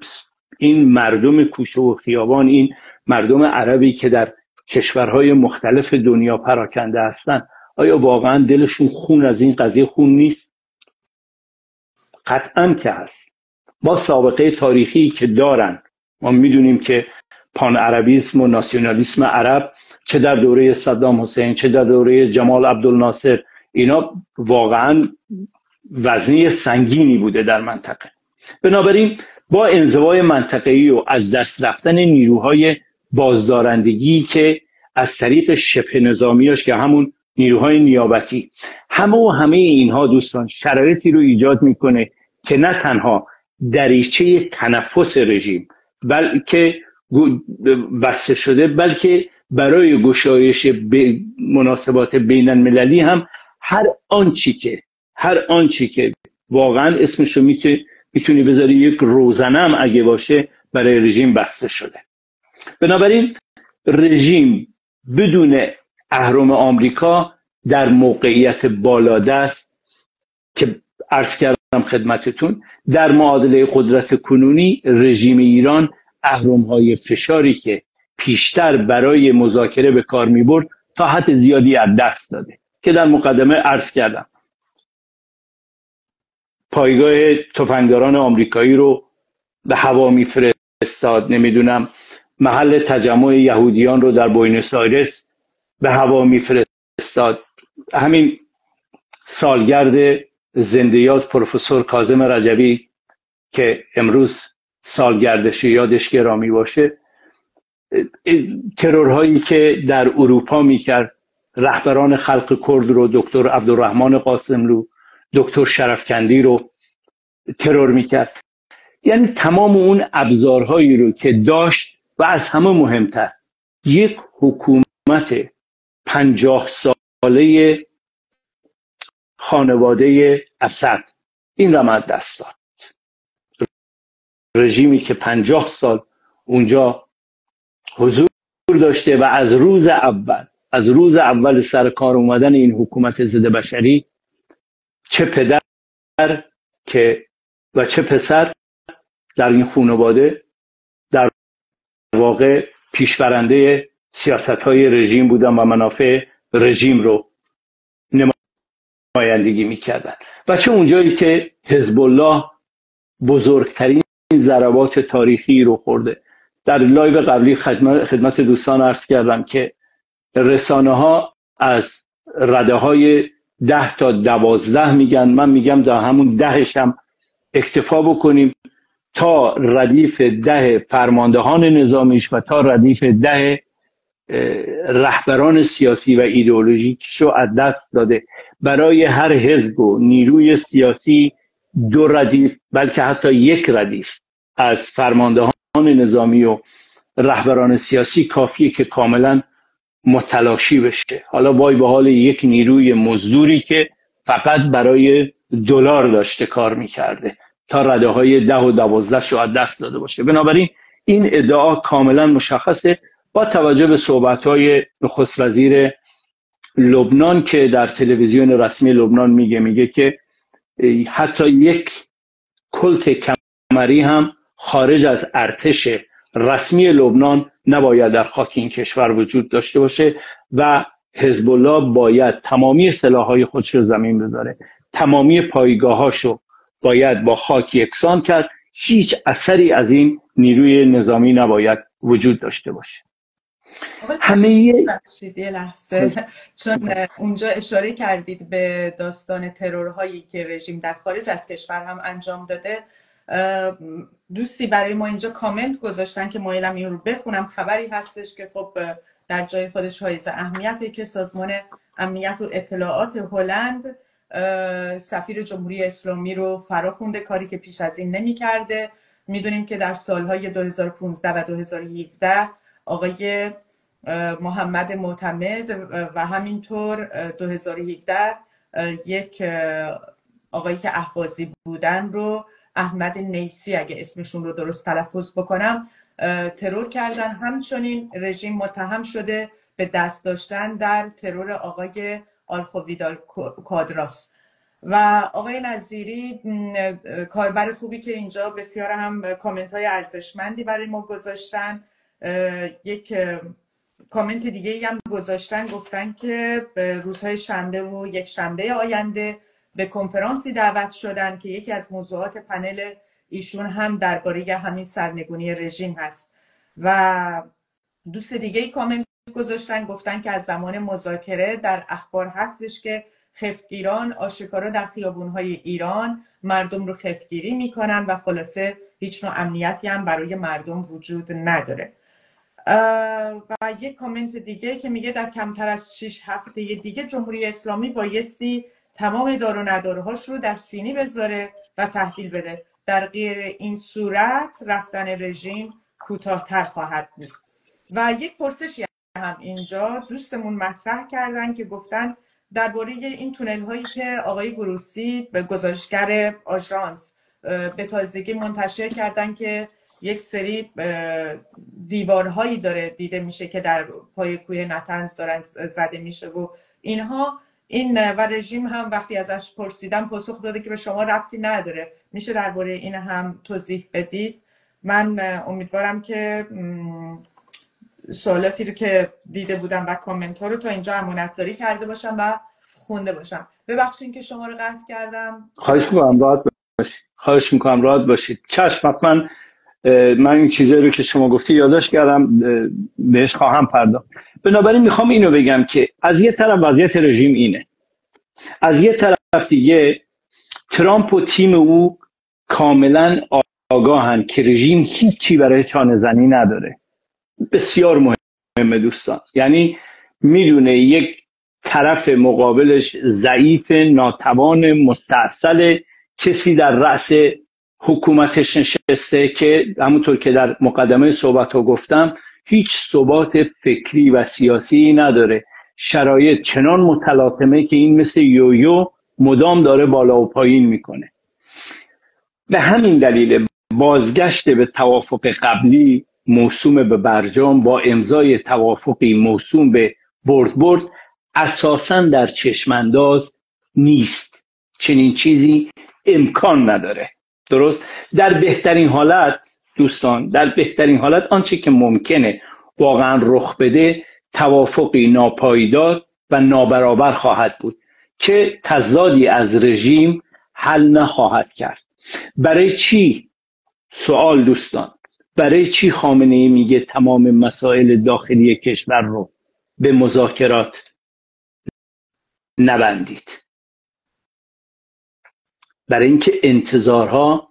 این مردم کوچه و خیابان، این مردم عربی که در کشورهای مختلف دنیا پراکنده هستن، آیا واقعا دلشون خون از این قضیه خون نیست؟ قطعاً که هست. با سابقه تاریخی که دارن ما میدونیم که پان عربیسم و ناسیونالیسم عرب چه در دوره صدام حسین چه در دوره جمال عبدالناصر اینا واقعا وزنی سنگینی بوده در منطقه. بنابراین با انزوای منطقه‌ای و از دست رفتن نیروهای بازدارندگی که از طریق شبه نظامیاش که همون نیروهای نیابتی همه اینها دوستان شرایطی رو ایجاد میکنه که نه تنها دریچه تنفس رژیم بلکه بسته شده، بلکه برای گشایش مناسبات بین المللی هم هر آنچی که واقعا اسمشو میتونی بذاری یک روزنم اگه باشه برای رژیم بسته شده. بنابراین رژیم بدون اهرم آمریکا در موقعیت بالادست که عرض کردم خدمتتون در معادله قدرت کنونی رژیم ایران اهرم‌های فشاری که پیشتر برای مذاکره به کار می‌برد تا حد زیادی از دست داده که در مقدمه عرض کردم. پایگاه تفنگداران آمریکایی رو به هوا میفرستاد، نمیدونم محل تجمع یهودیان رو در بوئنوس آیرس به هوا میفرستاد. همین سالگرد زنده یاد پروفسور کاظم رجبی که امروز سالگردش یادش گرامی باشه، ترورهایی که در اروپا میکرد، رهبران خلق کرد رو، دکتر عبدالرحمن قاسملو، دکتر شرفکندی رو ترور میکرد. یعنی تمام اون ابزارهایی رو که داشت و از همه مهمتر یک حکومت 50 ساله خانواده اسد این را از دست داد. رژیمی که 50 سال اونجا حضور داشته و از روز اول سر کار اومدن این حکومت ضد بشری چه پدر و چه پسر در این خانواده در واقع پیشبرنده سیاست‌های رژیم بودن و منافع رژیم رو نمایندگی می‌کردن و چه اونجایی که حزب الله بزرگترین ضربات تاریخی رو خورده. در لایو قبلی خدمت دوستان عرض کردم که رسانه‌ها از رده‌های 10 تا 12 میگن، من میگم در همون 10ش هم اکتفا بکنیم تا ردیف 10 فرماندهان نظامیش و تا ردیف 10 رهبران سیاسی و ایدئولوژیکشو از دست داده. برای هر حزب و نیروی سیاسی 2 ردیف بلکه حتی 1 ردیف از فرماندهان نظامی و رهبران سیاسی کافیه که کاملا متلاشی بشه. حالا وای به حال یک نیروی مزدوری که فقط برای دلار داشته کار میکرده تا رده های 10 و 12 شو از دست داده باشه. بنابراین این ادعا کاملا مشخصه با توجه به صحبت‌های نخست وزیر لبنان که در تلویزیون رسمی لبنان میگه که حتی یک کلت کمری هم خارج از ارتش رسمی لبنان نباید در خاک این کشور وجود داشته باشه و حزب الله باید تمامی سلاح‌های خودش رو زمین بذاره، تمامی پایگاهاشو باید با خاک یکسان کرد، هیچ اثری از این نیروی نظامی نباید وجود داشته باشه. همه یه لحظه چون اونجا اشاره کردید به داستان ترورهایی که رژیم در خارج از کشور هم انجام داده، دوستی برای ما اینجا کامنت گذاشتن که مایلم این رو بخونم. خبری هستش که خب در جای خودش حائز اهمیته که سازمان امنیت و اطلاعات هلند سفیر جمهوری اسلامی رو فراخونده، کاری که پیش از این نمی کرده. میدونیم که در سالهای 2015 و 2017 آقای محمد معتمد و همینطور 2017 یک آقایی که اهوازی بودن رو، احمد نیسی اگه اسمشون رو درست تلفظ بکنم، ترور کردن. همچنین رژیم متهم شده به دست داشتن در ترور آقای آلخویدال کادراس. و آقای نظیری کاربر خوبی که اینجا بسیار هم کامنت های ارزشمندی برای ما گذاشتن، یک کامنت دیگه ای هم گذاشتن، گفتن که روزهای شنبه و یک شنبه آینده به کنفرانسی دعوت شدن که یکی از موضوعات پنل ایشون هم درباره همین سرنگونی رژیم هست. و دوست دیگه ای کامنت گذاشتن، گفتن که از زمان مذاکره در اخبار هستش که خفتگیران آشکارا در خیابونهای ایران مردم رو خفتگیری میکنن و خلاصه هیچ نوع امنیتی هم برای مردم وجود نداره. و یک کامنت دیگه که میگه در کمتر از 6 هفته دیگه جمهوری اسلامی بایستی تمام دار و ندارهاش رو در سینی بذاره و تحویل بده، در غیر این صورت رفتن رژیم کوتاه‌تر خواهد بود. و یک پرسشی هم اینجا دوستمون مطرح کردن که گفتن درباره این تونل هایی که آقای گروسی به گزارشگر آژانس به تازگی منتشر کردن که یک سری دیوارهایی داره دیده میشه که در پای کوه نطنز دارن زده میشه و اینها. این و رژیم هم وقتی ازش پرسیدم پاسخ داده که به شما ربطی نداره. میشه درباره این هم توضیح بدید؟ من امیدوارم که سوالاتی رو که دیده بودم و کامنت ها رو تا اینجا امانت داری کرده باشم و خونده باشم. ببخشید که شما رو قطع کردم. خواهش میکنم راحت باشید. چشم، حتما من این چیزایی رو که شما گفتی یادداشت کردم، بهش خواهم پرداخت. بنابراین میخوام اینو بگم که از یه طرف وضعیت رژیم اینه، از یه طرف دیگه ترامپ و تیم او کاملا آگاهن که رژیم هیچی برای چانه زنی نداره. بسیار مهمه دوستان، یعنی میدونه یک طرف مقابلش ضعیف، ناتوان، مستعسل، کسی در رأس حکومتش نشسته که همونطور که در مقدمه صحبت ها گفتم هیچ ثبات فکری و سیاسی نداره. شرایط چنان متلاطمه که این مثل یویو مدام داره بالا و پایین میکنه. به همین دلیل بازگشت به توافق قبلی موسوم به برجام با امضای توافقی موسوم به برد اساساً در چشمانداز نیست. چنین چیزی امکان نداره. درست؟ در بهترین حالت دوستان، در بهترین حالت آنچه که ممکنه واقعا رخ بده توافقی ناپایدار و نابرابر خواهد بود که تضادی از رژیم حل نخواهد کرد. برای چی؟ سوال دوستان، برای چی خامنه‌ای میگه تمام مسائل داخلی کشور رو به مذاکرات نبندید؟ برای اینکه انتظارها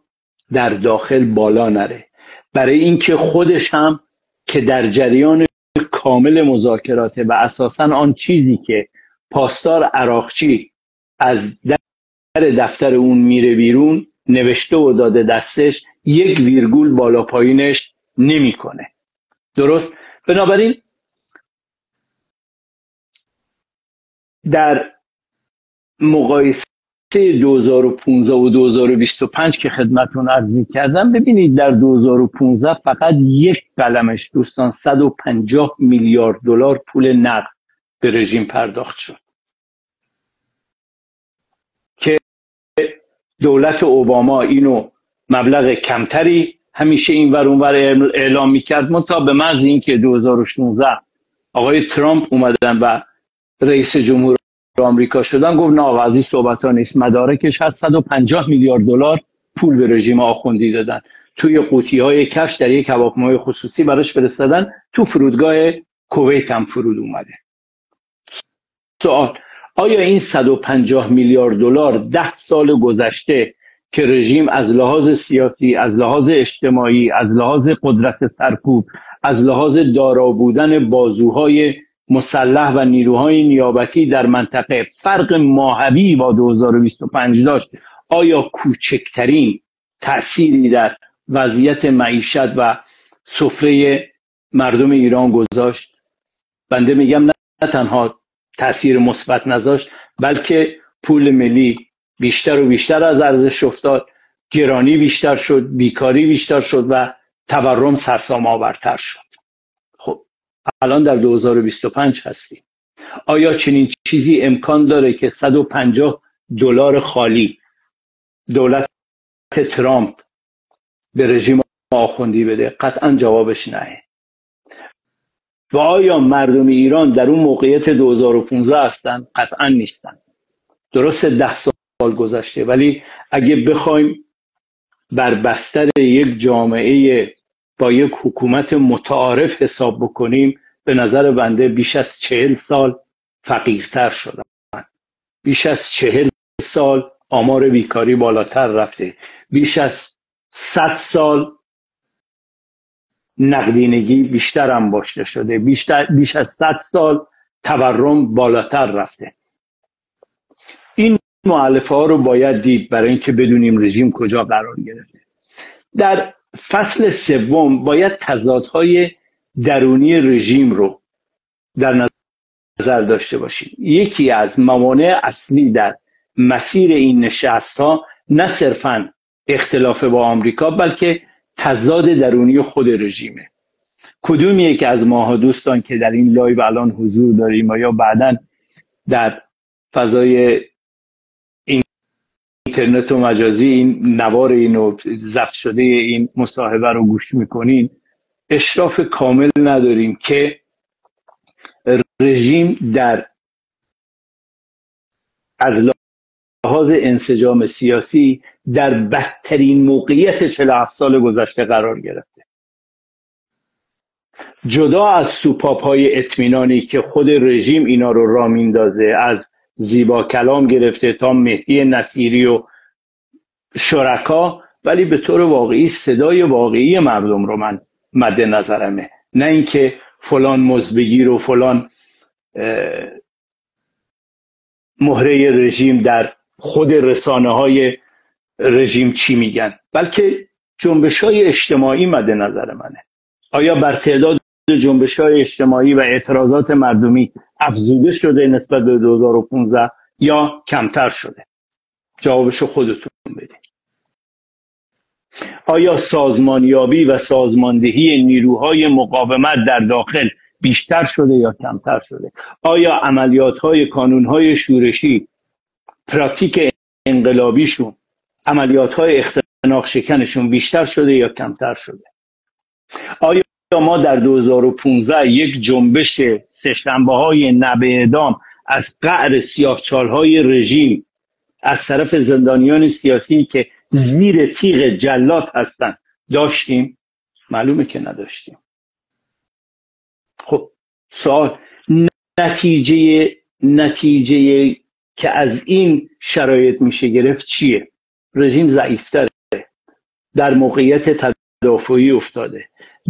در داخل بالا نره، برای اینکه خودش هم که در جریان کامل مذاکراته و اساساً آن چیزی که پاسدار عراقچی از در دفتر اون میره بیرون نوشته و داده دستش، یک ویرگول بالا پایینش نمیکنه. درست؟ بنابراین در مقایسه 2015 و 2025 که خدمتون عرض می‌کردم، ببینید در 2015 فقط یک قلمش دوستان 150 میلیارد دلار پول نقد به رژیم پرداخت شد که دولت اوباما اینو مبلغ کمتری همیشه این ور اون ور اعلام می‌کرد، منتها به محض اینکه 2016 آقای ترامپ اومدن و رئیس جمهور آمریکا شدن گفت نه از این صحبت ها نیست. مدارکش هست 150 میلیارد دلار پول به رژیم آخوندی دادن، توی قوطی های کفش در یک هواپیمای خصوصی براش فرستادن، تو فرودگاه کویت هم فرود اومده. سوال: آیا این 150 میلیارد دلار 10 سال گذشته که رژیم از لحاظ سیاسی، از لحاظ اجتماعی، از لحاظ قدرت سرکوب، از لحاظ دارا بودن بازوهای مسلح و نیروهای نیابتی در منطقه فرق ماهوی با 2025 داشت، آیا کوچکترین تأثیری در وضعیت معیشت و سفره مردم ایران گذاشت؟ بنده میگم نه تنها تأثیر مثبت نذاشت، بلکه پول ملی بیشتر و بیشتر از ارزش افتاد، گرانی بیشتر شد، بیکاری بیشتر شد و تورم سرسام آورتر شد. خب الان در 2025 هستیم. آیا چنین چیزی امکان داره که 150 دلار خالی دولت ترامپ به رژیم آخوندی بده؟ قطعا جوابش نه. و آیا مردم ایران در اون موقعیت 2015 هستن؟ قطعا نیستن. درسته 10 سال گذشته، ولی اگه بخوایم بر بستر یک جامعه با یک حکومت متعارف حساب بکنیم، به نظر بنده بیش از 40 سال فقیرتر شدن، بیش از 40 سال آمار بیکاری بالاتر رفته، بیش از 100 سال نقدینگی بیشتر انباشته شده، بیش از 100 سال تورم بالاتر رفته. این مؤلفه ها رو باید دید برای اینکه بدونیم رژیم کجا قرار گرفته. در فصل سوم باید تضادهای درونی رژیم رو در نظر داشته باشیم. یکی از موانع اصلی در مسیر این نشست ها نه صرفاً اختلاف با آمریکا، بلکه تضاد درونی خود رژیمه. کدوم یک از ماها دوستان که در این لایو الان حضور داریم و یا بعداً در فضای اینترنت و مجازی این نوار اینو ضبط شده این مصاحبه رو گوش میکنین، اشراف کامل نداریم که رژیم در از لحاظ انسجام سیاسی در بدترین موقعیت 47 سال گذشته قرار گرفته. جدا از سوپاپ‌های اطمینانی که خود رژیم اینا رو راه میندازه، از زیبا کلام گرفته تا مهدی نصیری و شرکا، ولی به طور واقعی صدای واقعی مردم رو من مد نظرمه، نه اینکه فلان مزبگیر و فلان مهره رژیم در خود رسانه‌های رژیم چی میگن، بلکه جنبش‌های اجتماعی مد نظر منه. آیا بر تعداد جنبش‌های اجتماعی و اعتراضات مردمی افزوده شده نسبت به 2015 یا کمتر شده؟ جوابشو خودتون بدید. آیا سازمانیابی و سازماندهی نیروهای مقاومت در داخل بیشتر شده یا کمتر شده؟ آیا عملیات‌های کانون‌های شورشی، پراتیک انقلابیشون، عملیات‌های ناخشکنشون بیشتر شده یا کمتر شده؟ آیا ما در 2015 یک جنبش سه‌شنبه‌های نب اعدام از قعر سیاهچال‌های رژیم از طرف زندانیان سیاسی که زیر تیغ جلاد هستند داشتیم؟ معلومه که نداشتیم. خب سوال، نتیجه که از این شرایط میشه گرفت چیه؟ رژیم ضعیفتره، در موقعیت تدافعی افتاده،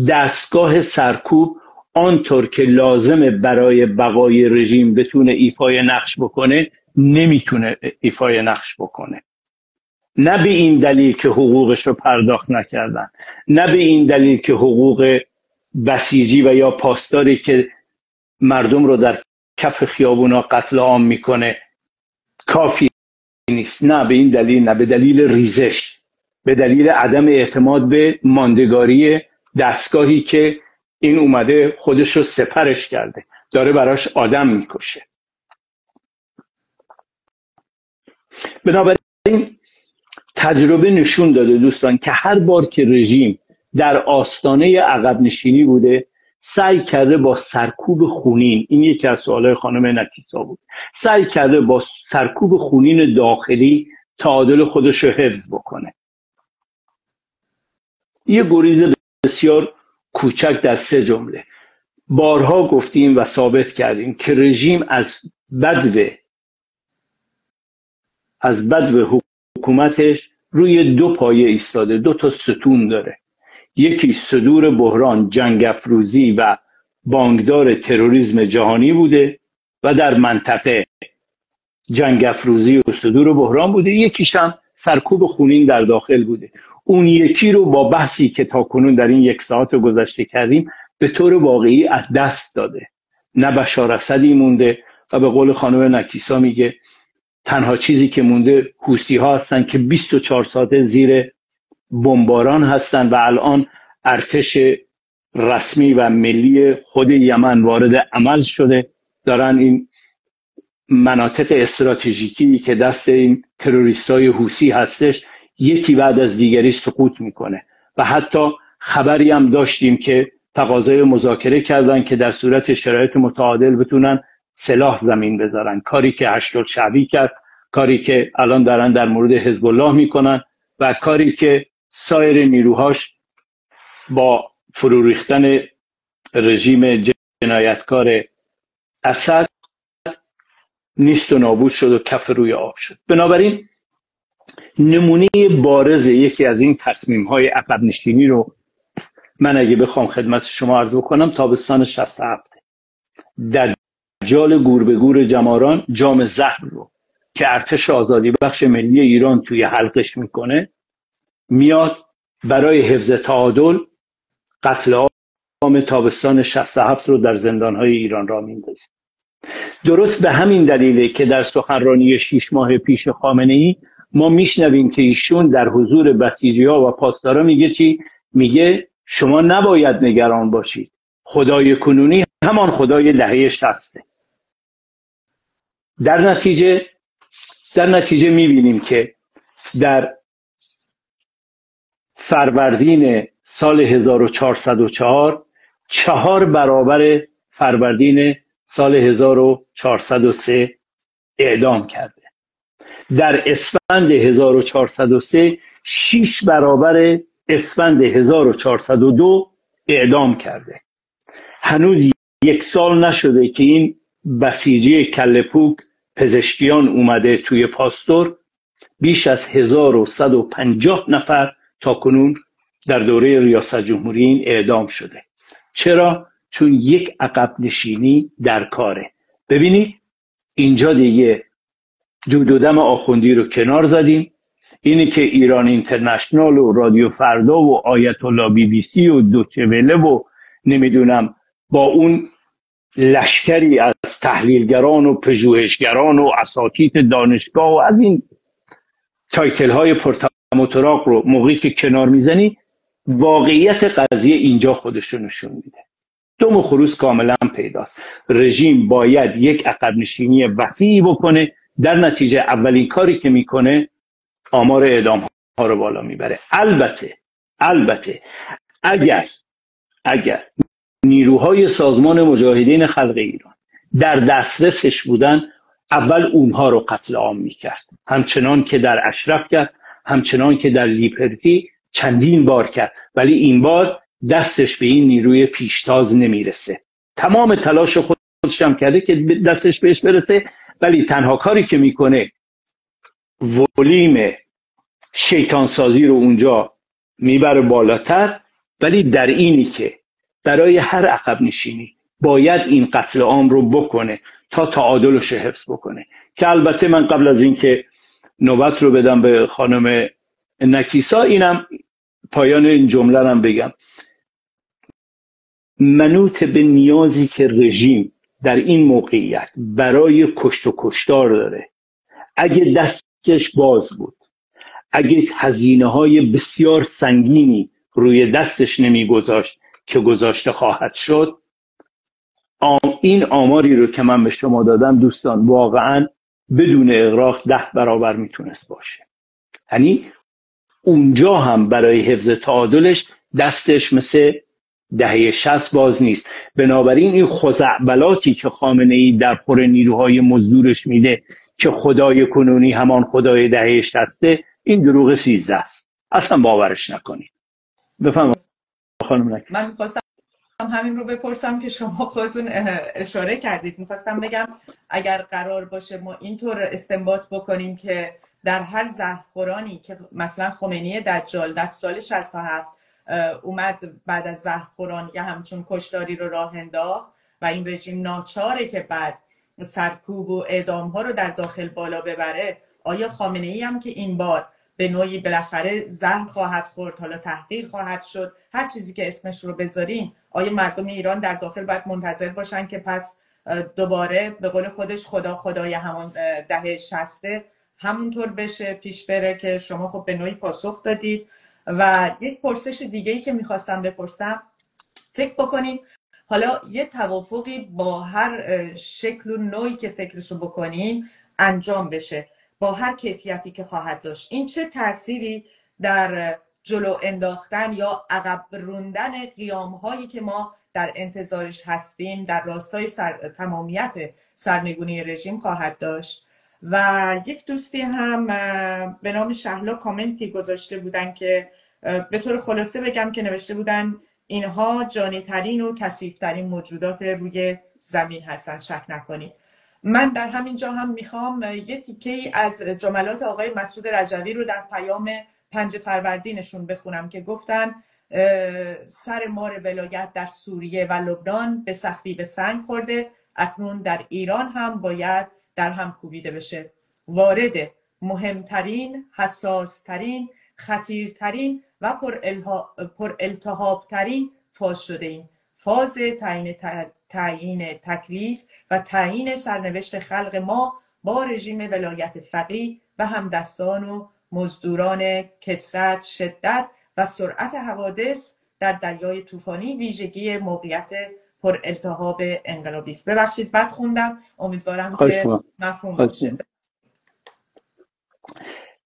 دستگاه سرکوب آنطور که لازمه برای بقای رژیم بتونه ایفای نقش بکنه نمیتونه ایفای نقش بکنه. نه به این دلیل که حقوقش رو پرداخت نکردن، نه به این دلیل که حقوق بسیجی و یا پاسداری که مردم رو در کف خیابونا قتل عام میکنه کافی نیست، نه به این دلیل، نه به دلیل ریزش، به دلیل عدم اعتماد به ماندگاری دستگاهی که این اومده خودش رو سپرش کرده، داره براش آدم میکشه. بنابراین تجربه نشون داده دوستان که هر بار که رژیم در آستانه عقب نشینی بوده سعی کرده با سرکوب خونین، این یکی از سوالای خانم نکیسا بود، سعی کرده با سرکوب خونین داخلی تعادل خودش رو حفظ بکنه. یه گریز بسیار کوچک در 3 جمله. بارها گفتیم و ثابت کردیم که رژیم از بدو حکومتش روی 2 پایه ایستاده، 2 تا ستون داره. یکی صدور بحران، جنگ افروزی و بانکدار تروریسم جهانی بوده و در منطقه جنگ افروزی و صدور بحران بوده. یکیش هم سرکوب خونین در داخل بوده. اون یکی رو با بحثی که تاکنون در این 1 ساعت گذشته کردیم به طور واقعی از دست داده. نه بشار اسدی مونده و به قول خانم نکیسا میگه تنها چیزی که مونده حوثی ها هستن که 24 ساعته زیر بمباران هستن و الان ارتش رسمی و ملی خود یمن وارد عمل شده، دارن این مناطق استراتژیکی که دست این تروریستای حوثی هستش یکی بعد از دیگری سقوط میکنه و حتی خبری هم داشتیم که تقاضای مذاکره کردن که در صورت شرایط متعادل بتونن سلاح زمین بذارن، کاری که هشت‌الشعبی کرد، کاری که الان دارن در مورد حزب الله میکنن و کاری که سایر نیروهاش با فرو ریختن رژیم جنایتکار اسد نیست و نابود شد و کف روی آب شد. بنابراین نمونه بارز یکی از این تصمیم‌های عقب نشینی رو من اگه بخوام خدمت شما عرض بکنم تابستان 67 در جال گور به گور جماران جام زهر رو که ارتش آزادی بخش ملی ایران توی حلقش میکنه میاد برای حفظ تعادل قتل عام تابستان 67 رو در زندان‌های ایران را میندازه. درست به همین دلیله که در سخنرانی 6 ماه پیش خامنه‌ای ما میشنویم که ایشون در حضور بسیجی‌ها و پاسدارا میگه چی؟ میگه شما نباید نگران باشید، خدای کنونی همان خدای دهه 60. در نتیجه میبینیم که در فروردین سال 1404 4 برابر فروردین سال 1403 اعدام کرده. در اسفند 1403 6 برابر اسفند 1402 اعدام کرده. هنوز 1 سال نشده که این بسیجی کله پوک پزشکیان اومده توی پاستور، بیش از 1150 نفر تا کنون در دوره ریاست جمهوری این اعدام شده. چرا؟ چون یک عقب نشینی در کاره. ببینید اینجا دیگه دودم آخوندی رو کنار زدیم. اینی که ایران اینترنشنال و رادیو فردا و آیت الله BBC و دوچه وله و نمیدونم با اون لشکری از تحلیلگران و پژوهشگران و اساتید دانشگاه و از این تایتل های پرتموتراق رو موقعی که کنار میزنی واقعیت قضیه اینجا خودش رو نشون میده. دم و خروس کاملا پیداست. رژیم باید یک عقب نشینی وسیعی بکنه، در نتیجه اولین کاری که میکنه آمار اعدام ها رو بالا میبره. البته اگر نیروهای سازمان مجاهدین خلق ایران در دسترسش بودن، اول اونها رو قتل عام میکرد، همچنان که در اشرف کرد، همچنان که در لیبرتی چندین بار کرد، ولی این بار دستش به این نیروی پیشتاز نمیرسه. تمام تلاش خودش هم کرده که دستش بهش برسه، ولی تنها کاری که میکنه ولیم شیطان سازی رو اونجا میبره بالاتر، ولی در اینی که برای هر عقب نشینی باید این قتل عام رو بکنه تا تعادلش حفظ بکنه. که البته من قبل از اینکه نوبت رو بدم به خانم نکیسا، اینم پایان این جمله رو بگم، منوط به نیازی که رژیم در این موقعیت برای کشت و کشتار داره، اگه دستش باز بود، اگه هزینه‌های بسیار سنگینی روی دستش نمیگذاشت که گذاشته خواهد شد، این آماری رو که من به شما دادم دوستان واقعا بدون اغراق 10 برابر میتونست باشه. یعنی اونجا هم برای حفظ تعادلش دستش مثل دهه 60 باز نیست. بنابراین این خزعبلاتی که خامنه‌ای در خور نیروهای مزدورش میده که خدای کنونی همان خدای دهه 60، این دروغ 13 است، اصلا باورش نکنید. بفرمایید خانم نکیس. من می‌خواستم همین رو بپرسم که شما خودتون اشاره کردید. می‌خواستم بگم اگر قرار باشه ما اینطور استنباط بکنیم که در هر زهرخورانی که مثلا خمینی دجال در سال 67 اومد بعد از زهرخوران یا همچون کشتاری رو راه انداخت و این رژیم ناچاره که بعد سرکوب و اعدام ها رو در داخل بالا ببره، آیا خامنه ای هم که این بار به نوعی بالاخره زهر خواهد خورد، حالا تحقیر خواهد شد، هر چیزی که اسمش رو بذاریم، آیا مردم ایران در داخل باید منتظر باشن که پس دوباره به قول خودش خدای همان دهه 60 همونطور بشه پیش بره که شما خب به نوعی پاسخ دادید؟ و یک پرسش دیگه‌ای که میخواستم بپرسم، فکر بکنیم حالا یه توافقی با هر شکل و نوعی که فکرشو بکنیم انجام بشه، با هر کیفیتی که خواهد داشت، این چه تأثیری در جلو انداختن یا عقب روندن قیام‌هایی که ما در انتظارش هستیم در راستای تمامیت سرنگونی رژیم خواهد داشت؟ و یک دوستی هم به نام شهلا کامنتی گذاشته بودن که به طور خلاصه بگم که نوشته بودن اینها جانی ترین و کثیف‌ترین موجودات روی زمین هستن، شک نکنید. من در همین جا هم میخوام یه تیکه‌ای از جملات آقای مسعود رجوی رو در پیام 5 فروردینشون بخونم که گفتن سر مار ولایت در سوریه و لبنان به سختی به سنگ خورده، اکنون در ایران هم باید در هم کوبیده بشه. وارد مهمترین، حساسترین، خطیرترین و پر التهابترین فاز شده ایم. فاز تعیین تکلیف و تعیین سرنوشت خلق ما با رژیم ولایت فقیه و همدستان و مزدوران کثرت، شدت و سرعت حوادث در دریای طوفانی ویژگی موقعیت پر التهاب انقلابی است. ببخشید بد خوندم، امیدوارم که مفهوم باشه.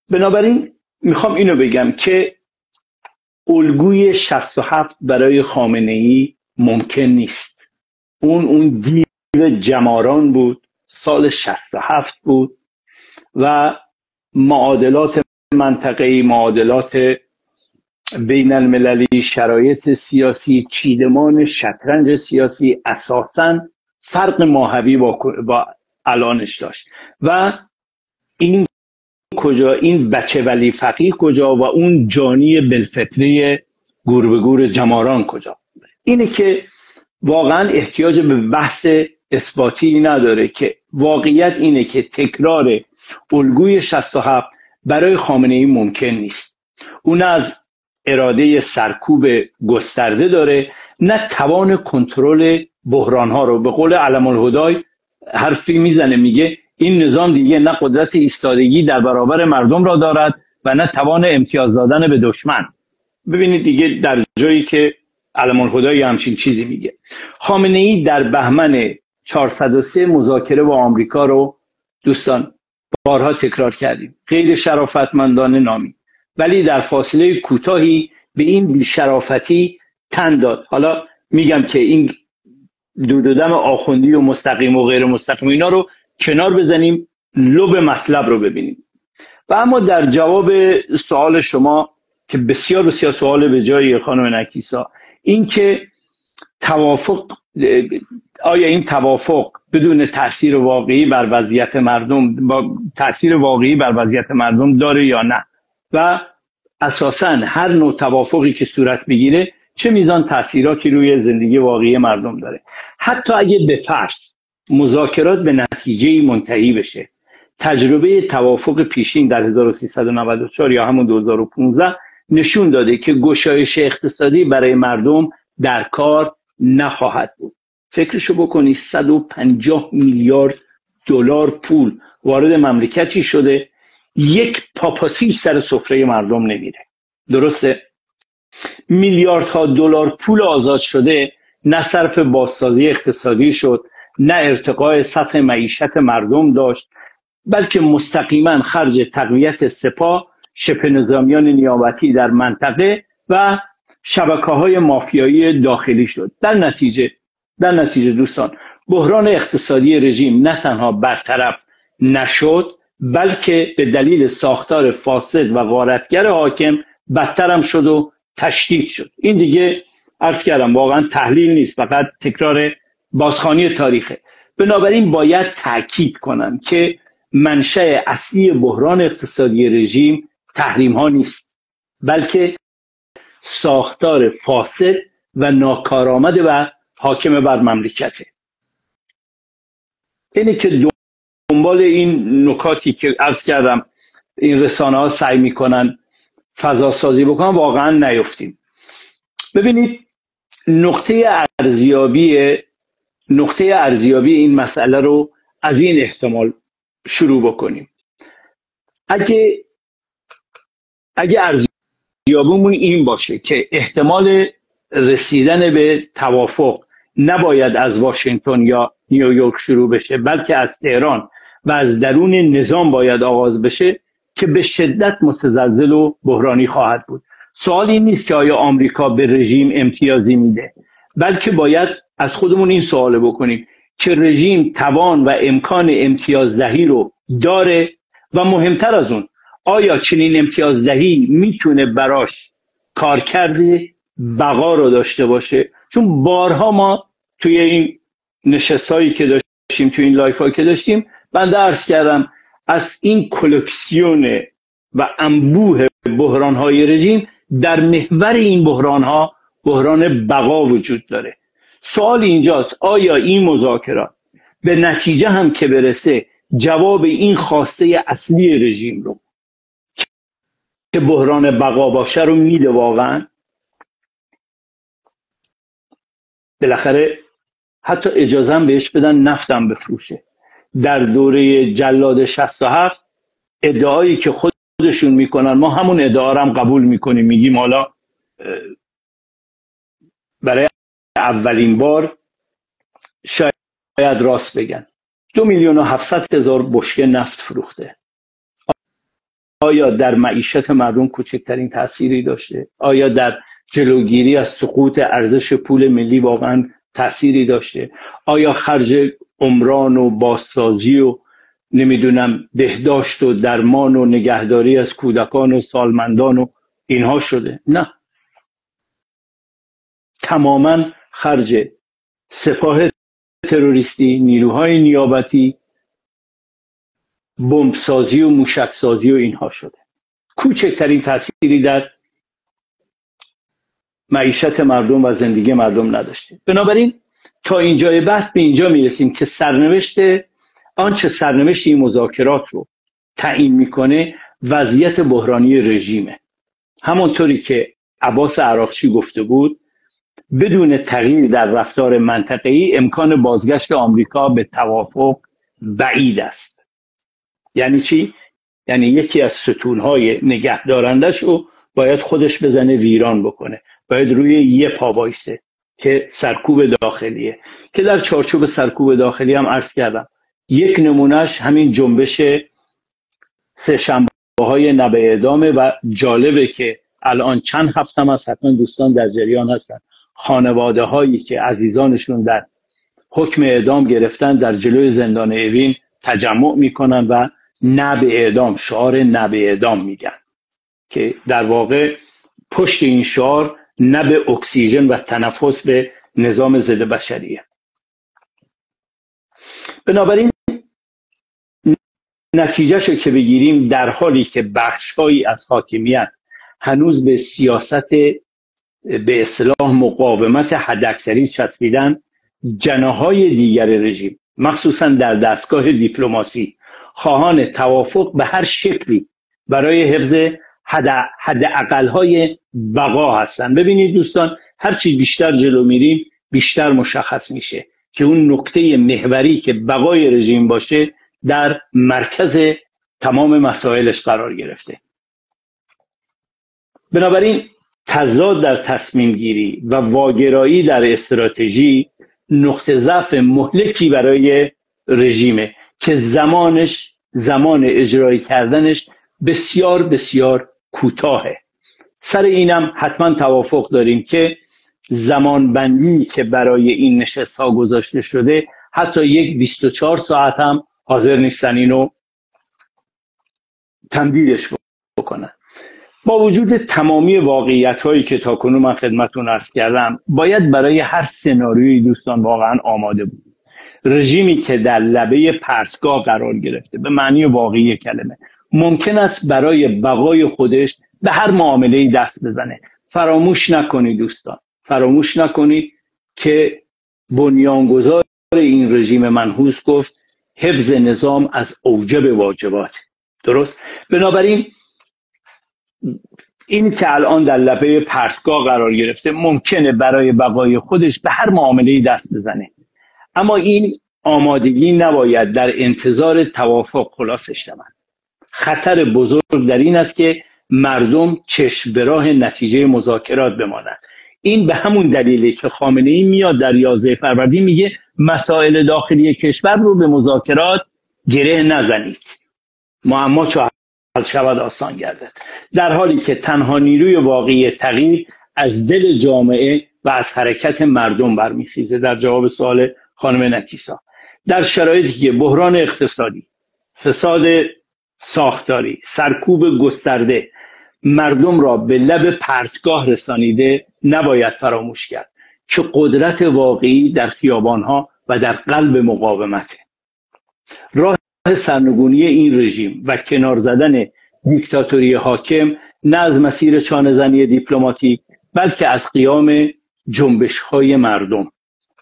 بنابراین میخوام اینو بگم که الگوی 67 برای خامنه‌ای ممکن نیست. اون دیو جماران بود، سال 67 بود و معادلات منطقه‌ای، معادلات بین المللی، شرایط سیاسی، چیدمان شطرنج سیاسی اساساً فرق ماهوی با الانش داشت و این کجا، این بچه ولی فقیه کجا و اون جانی بالفطره گور به گور جماران کجا. اینه که واقعا احتیاج به بحث اثباتی نداره که واقعیت اینه که تکرار الگوی 67 برای خامنه‌ای ممکن نیست. اون از اراده سرکوب گسترده داره، نه توان کنترل بحران‌ها رو. به قول علم الهدای حرفی میزنه، میگه این نظام دیگه نه قدرت ایستادگی در برابر مردم را دارد و نه توان امتیاز دادن به دشمن. ببینید دیگه در جایی که علم الهدای همچین چیزی میگه. خامنه‌ای در بهمن 403 مذاکره با آمریکا رو دوستان بارها تکرار کردیم، غیر شرافتمندانه نامید. ولی در فاصله کوتاهی به این بی‌شرافتی تن داد. حالا میگم که این دود و دم آخوندی و مستقیم و غیر مستقیم اینا رو کنار بزنیم، لب مطلب رو ببینیم. و اما در جواب سوال شما که بسیار بسیار سوال به جایی خانم نکیسا، این که توافق، آیا این توافق بدون تأثیر واقعی بر وضعیت مردم، با تأثیر واقعی بر وضعیت مردم داره یا نه، و اساساً هر نوع توافقی که صورت بگیره چه میزان تأثیراتی روی زندگی واقعی مردم داره. حتی اگه به فرض مذاکرات به نتیجه منتهی بشه، تجربه توافق پیشین در 1394 یا همون 2015 نشون داده که گشایش اقتصادی برای مردم در کار نخواهد بود. فکرشو بکنی 150 میلیارد دلار پول وارد مملکتی شده، یک پاپاسی سر سفره مردم نمیره. درسته؟ میلیاردها دلار پول آزاد شده نه صرف بازسازی اقتصادی شد، نه ارتقاء سطح معیشت مردم داشت، بلکه مستقیما خرج تقویت سپاه، شبه نظامیان نیابتی در منطقه و شبکه‌های مافیایی داخلی شد. در نتیجه دوستان، بحران اقتصادی رژیم نه تنها برطرف نشد، بلکه به دلیل ساختار فاسد و غارتگر حاکم بدتر هم شد و تشدید شد. این دیگه عرض کردم واقعا تحلیل نیست، فقط تکرار بازخوانی تاریخه. بنابراین باید تأکید کنم که منشأ اصلی بحران اقتصادی رژیم تحریم ها نیست، بلکه ساختار فاسد و ناکارآمد و حاکم بر مملکته. اینه که دنبال این نکاتی که عرض کردم این رسانه ها سعی میکنن فضا سازی بکنن واقعا نیفتیم. ببینید نقطه ارزیابی این مسئله رو از این احتمال شروع بکنیم. اگه ارزیابیمون این باشه که احتمال رسیدن به توافق نباید از واشنگتن یا نیویورک شروع بشه، بلکه از تهران و از درون نظام باید آغاز بشه، که به شدت متزلزل و بحرانی خواهد بود. سوال این نیست که آیا آمریکا به رژیم امتیازی میده، بلکه باید از خودمون این سوال بکنیم که رژیم توان و امکان امتیازدهی رو داره، و مهمتر از اون آیا چنین امتیازدهی میتونه براش کارکرد بقا رو داشته باشه. چون بارها ما توی این نشستایی که داشتیم، توی این لایفایی که داشتیم، بنده عرض کردم از این کلکسیون و انبوه بحران‌های رژیم در محور این بحران‌ها بحران بقا وجود داره. سوال اینجاست آیا این مذاکرات به نتیجه هم که برسه جواب این خواسته اصلی رژیم رو که بحران بقا باشه رو میده واقعا؟ بالاخره حتی اجازه هم بهش بدن نفتم بفروشه. در دوره جلاد 67 ادعایی که خودشون میکنن ما همون ادعا رو هم قبول میکنیم، میگیم حالا برای اولین بار شاید راست بگن 2,700,000 بشکه نفت فروخته. آیا در معیشت مردم کوچکترین تأثیری داشته؟ آیا در جلوگیری از سقوط ارزش پول ملی واقعا تأثیری داشته؟ آیا خرج عمران و بازسازی و نمیدونم بهداشت و درمان و نگهداری از کودکان و سالمندان و اینها شده؟ نه، تماما خرج سپاه تروریستی، نیروهای نیابتی، بمبسازی و موشکسازی و اینها شده. کوچکترین تأثیری در معیشت مردم و زندگی مردم نداشته. بنابراین تا اینجای بحث به اینجا میرسیم که سرنوشت این مذاکرات رو تعیین میکنه وضعیت بحرانی رژیمه. همونطوری که عباس عراقچی گفته بود، بدون تغییر در رفتار منطقه‌ای امکان بازگشت آمریکا به توافق بعید است. یعنی چی؟ یعنی یکی از ستونهای نگهدارندش رو باید خودش بزنه ویران بکنه، باید روی یه پا وایسه که سرکوب داخلیه، که در چارچوب سرکوب داخلی هم عرض کردم یک نمونهش همین جنبش سه‌شنبه دعواهای نبع اعدامه و جالبه که الان چند هفته هم از حتما دوستان در جریان هستن خانواده هایی که عزیزانشون در حکم اعدام گرفتن در جلوی زندان اوین تجمع میکنن و نبع اعدام، شعار نبع اعدام میگن که در واقع پشت این شعار نبع اکسیژن و تنفس به نظام ضد بشریه. بنابراین نتیجهشو که بگیریم، در حالی که بخشهایی از حاکمیت هنوز به سیاست به اصطلاح مقاومت حداکثری چسبیدن، جناحهای دیگر رژیم مخصوصا در دستگاه دیپلماسی خواهان توافق به هر شکلی برای حفظ حداقل‌های بقا هستن. ببینید دوستان، هرچی بیشتر جلو میریم بیشتر مشخص میشه که اون نکته محوری که بقای رژیم باشه در مرکز تمام مسائلش قرار گرفته. بنابراین تضاد در تصمیم گیری و واگرایی در استراتژی نقطه ضعف مهلکی برای رژیمه که زمان اجرایی کردنش بسیار بسیار کوتاهه. سر اینم حتما توافق داریم که زمان بندی که برای این نشست ها گذاشته شده حتی یک 24 ساعت هم حاضر نیستن اینو تمدیدش بکنن. با وجود تمامی واقعیت هایی که تاکنون من خدمتتون عرض کردم، باید برای هر سناریویی دوستان واقعا آماده بود. رژیمی که در لبه پرتگاه قرار گرفته به معنی واقعی کلمه ممکن است برای بقای خودش به هر معامله‌ای دست بزنه. فراموش نکنید دوستان، فراموش نکنید که بنیانگذار این رژیم منحوس گفت حفظ نظام از اوجب واجبات. درست؟ بنابراین این که الان در لبه پرتگاه قرار گرفته ممکنه برای بقای خودش به هر معامله‌ای دست بزنه، اما این آمادگی نباید در انتظار توافق خلاصش شود. خطر بزرگ در این است که مردم چشم به راه نتیجه مذاکرات بمانند. این به همون دلیله که خامنه‌ای میاد در 11 فروردین میگه مسائل داخلی کشور رو به مذاکرات گره نزنید، معما چه حل شود آسان گردد، در حالی که تنها نیروی واقعی تغییر از دل جامعه و از حرکت مردم برمیخیزه. در جواب سوال خانم نکیسا، در شرایطی که بحران اقتصادی، فساد ساختاری، سرکوب گسترده مردم را به لب پرتگاه رسانیده، نباید فراموش کرد که قدرت واقعی در خیابانها و در قلب مقاومته. راه سرنگونی این رژیم و کنار زدن دیکتاتوری حاکم نه از مسیر چانه‌زنی دیپلماتیک، بلکه از قیام جنبش‌های مردم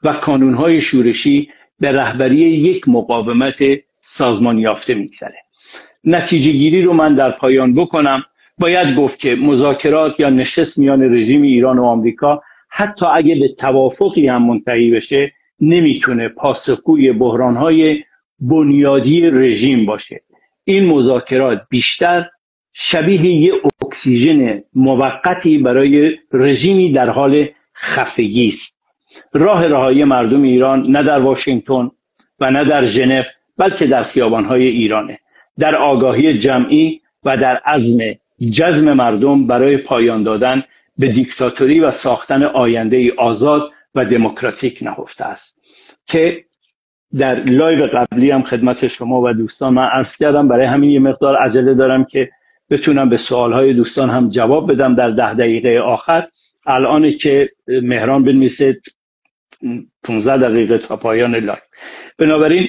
و کانون‌های شورشی به رهبری یک مقاومت سازمان یافته می‌گذره. نتیجه گیری رو من در پایان بکنم، باید گفت که مذاکرات یا نشست میان رژیم ایران و آمریکا حتی اگه به توافقی هم منتهی بشه نمیتونه پاسخگوی بحران‌های بنیادی رژیم باشه. این مذاکرات بیشتر شبیه یه اکسیژن موقتی برای رژیمی در حال خفگی است. راه رهایی مردم ایران نه در واشنگتن و نه در ژنو، بلکه در خیابان‌های ایرانه، در آگاهی جمعی و در عزم جزم مردم برای پایان دادن به دیکتاتوری و ساختن آینده آزاد و دموکراتیک نهفته است. که در لایو قبلی هم خدمت شما و دوستان من عرض کردم، برای همین یه مقدار عجله دارم که بتونم به سوالهای دوستان هم جواب بدم در 10 دقیقه آخر. الان که مهران بنویسه 15 دقیقه تا پایان لایو، بنابراین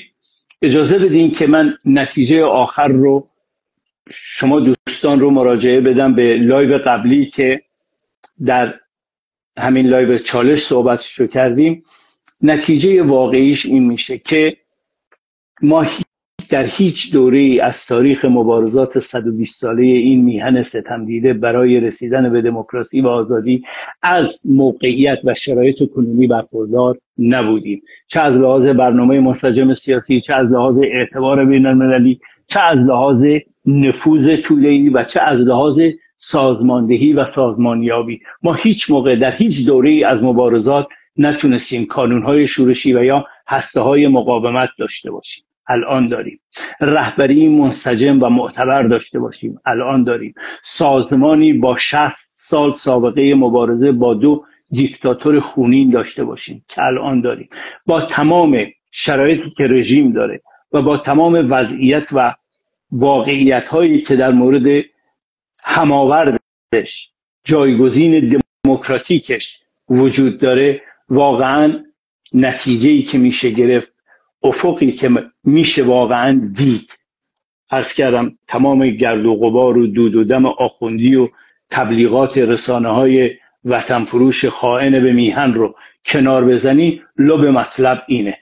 اجازه بدین که من نتیجه آخر رو شما دوستان رو مراجعه بدم به لایو قبلی که در همین لایو چالش صحبتشو کردیم. نتیجه واقعیش این میشه که ما در هیچ دوره‌ای از تاریخ مبارزات 120 ساله این میهن ستم دیده برای رسیدن به دموکراسی و آزادی از موقعیت و شرایط کنونی برخوردار نبودیم، چه از لحاظ برنامه منسجم سیاسی، چه از لحاظ اعتبار بین‌المللی، چه از لحاظ نفوذ طوله‌ای و چه از لحاظ سازماندهی و سازمانیابی. ما هیچ موقع در هیچ دوره‌ای از مبارزات نتونستیم کانونهای شورشی و یا هسته‌های مقاومت داشته باشیم. الان داریم. رهبری منسجم و معتبر داشته باشیم، الان داریم. سازمانی با 60 سال سابقه مبارزه با 2 دیکتاتور خونین داشته باشیم که الان داریم. با تمام شرایطی که رژیم داره و با تمام وضعیت و واقعیت هایی که در مورد هماوردش، جایگزین دموکراتیکش وجود داره، واقعا نتیجه‌ای که میشه گرفت، افقی که میشه واقعا دید. عرض کردم تمام گرد و غبار و دود و دم آخوندی و تبلیغات رسانه‌های وطن فروش خائن به میهن رو کنار بزنی، لب مطلب اینه: